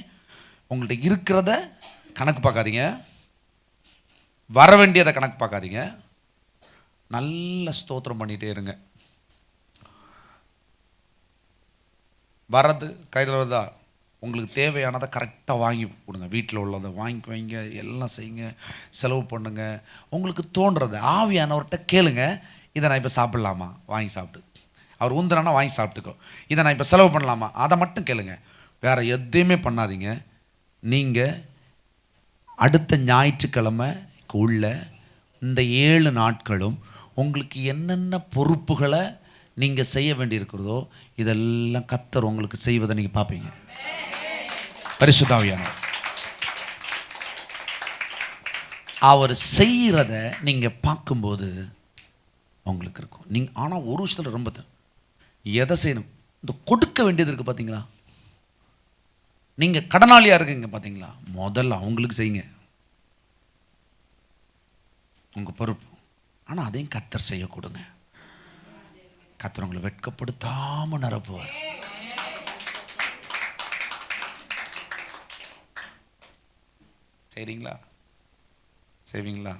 உங்கள்கிட்ட இருக்கிறத கணக்கு பார்க்காதீங்க, வர வேண்டியதை கணக்கு பார்க்காதீங்க, நல்ல ஸ்தோத்திரம் பண்ணிகிட்டே இருங்க. வர்றது கையில் வருதா, உங்களுக்கு தேவையானதை கரெக்டாக வாங்கி கொடுங்க. வீட்டில் உள்ளதை வாங்கி வைங்க, எல்லாம் செய்யுங்க, செலவு பண்ணுங்க. உங்களுக்கு தோன்றது ஆவியானவர்கிட்ட கேளுங்க, இதை நான் இப்போ சாப்பிட்லாமா? வாங்கி சாப்பிட்டு. அவர் உந்துறானா வாங்கி சாப்பிட்டுக்கோ. இதை நான் இப்போ செலவு பண்ணலாமா? அதை மட்டும் கேளுங்க, வேறு எதையுமே பண்ணாதீங்க. நீங்கள் அடுத்த ஞாயிற்றுக்கிழமைக்கு உள்ள இந்த 7 நாட்களும் உங்களுக்கு என்னென்ன பொறுப்புகளை நீங்கள் செய்ய வேண்டியிருக்கிறதோ இதெல்லாம் கர்த்தர் உங்களுக்கு செய்வதை நீங்கள் பார்ப்பீங்க. பரிசுத்த ஆவியானவர் அவர் செய்கிறத நீங்கள் பார்க்கும்போது உங்களுக்கு இருக்கும். நீங்கள் ஆனால் ஒரு விஷயத்தில் ரொம்ப எதை செய்யணும், இந்த கொடுக்க வேண்டியது இருக்குது பார்த்தீங்களா? நீங்கள் கடனாளியாக இருக்கீங்க பார்த்தீங்களா, முதல்ல அவங்களுக்கு செய்யுங்க, உங்கள் பொறுப்பு. ஆனால் அதையும் கர்த்தர் செய்ய கொடுங்க. கர்த்தர் உங்களை வெட்கப்படுத்தாமல் நிரப்புவார். செய்வீங்களா?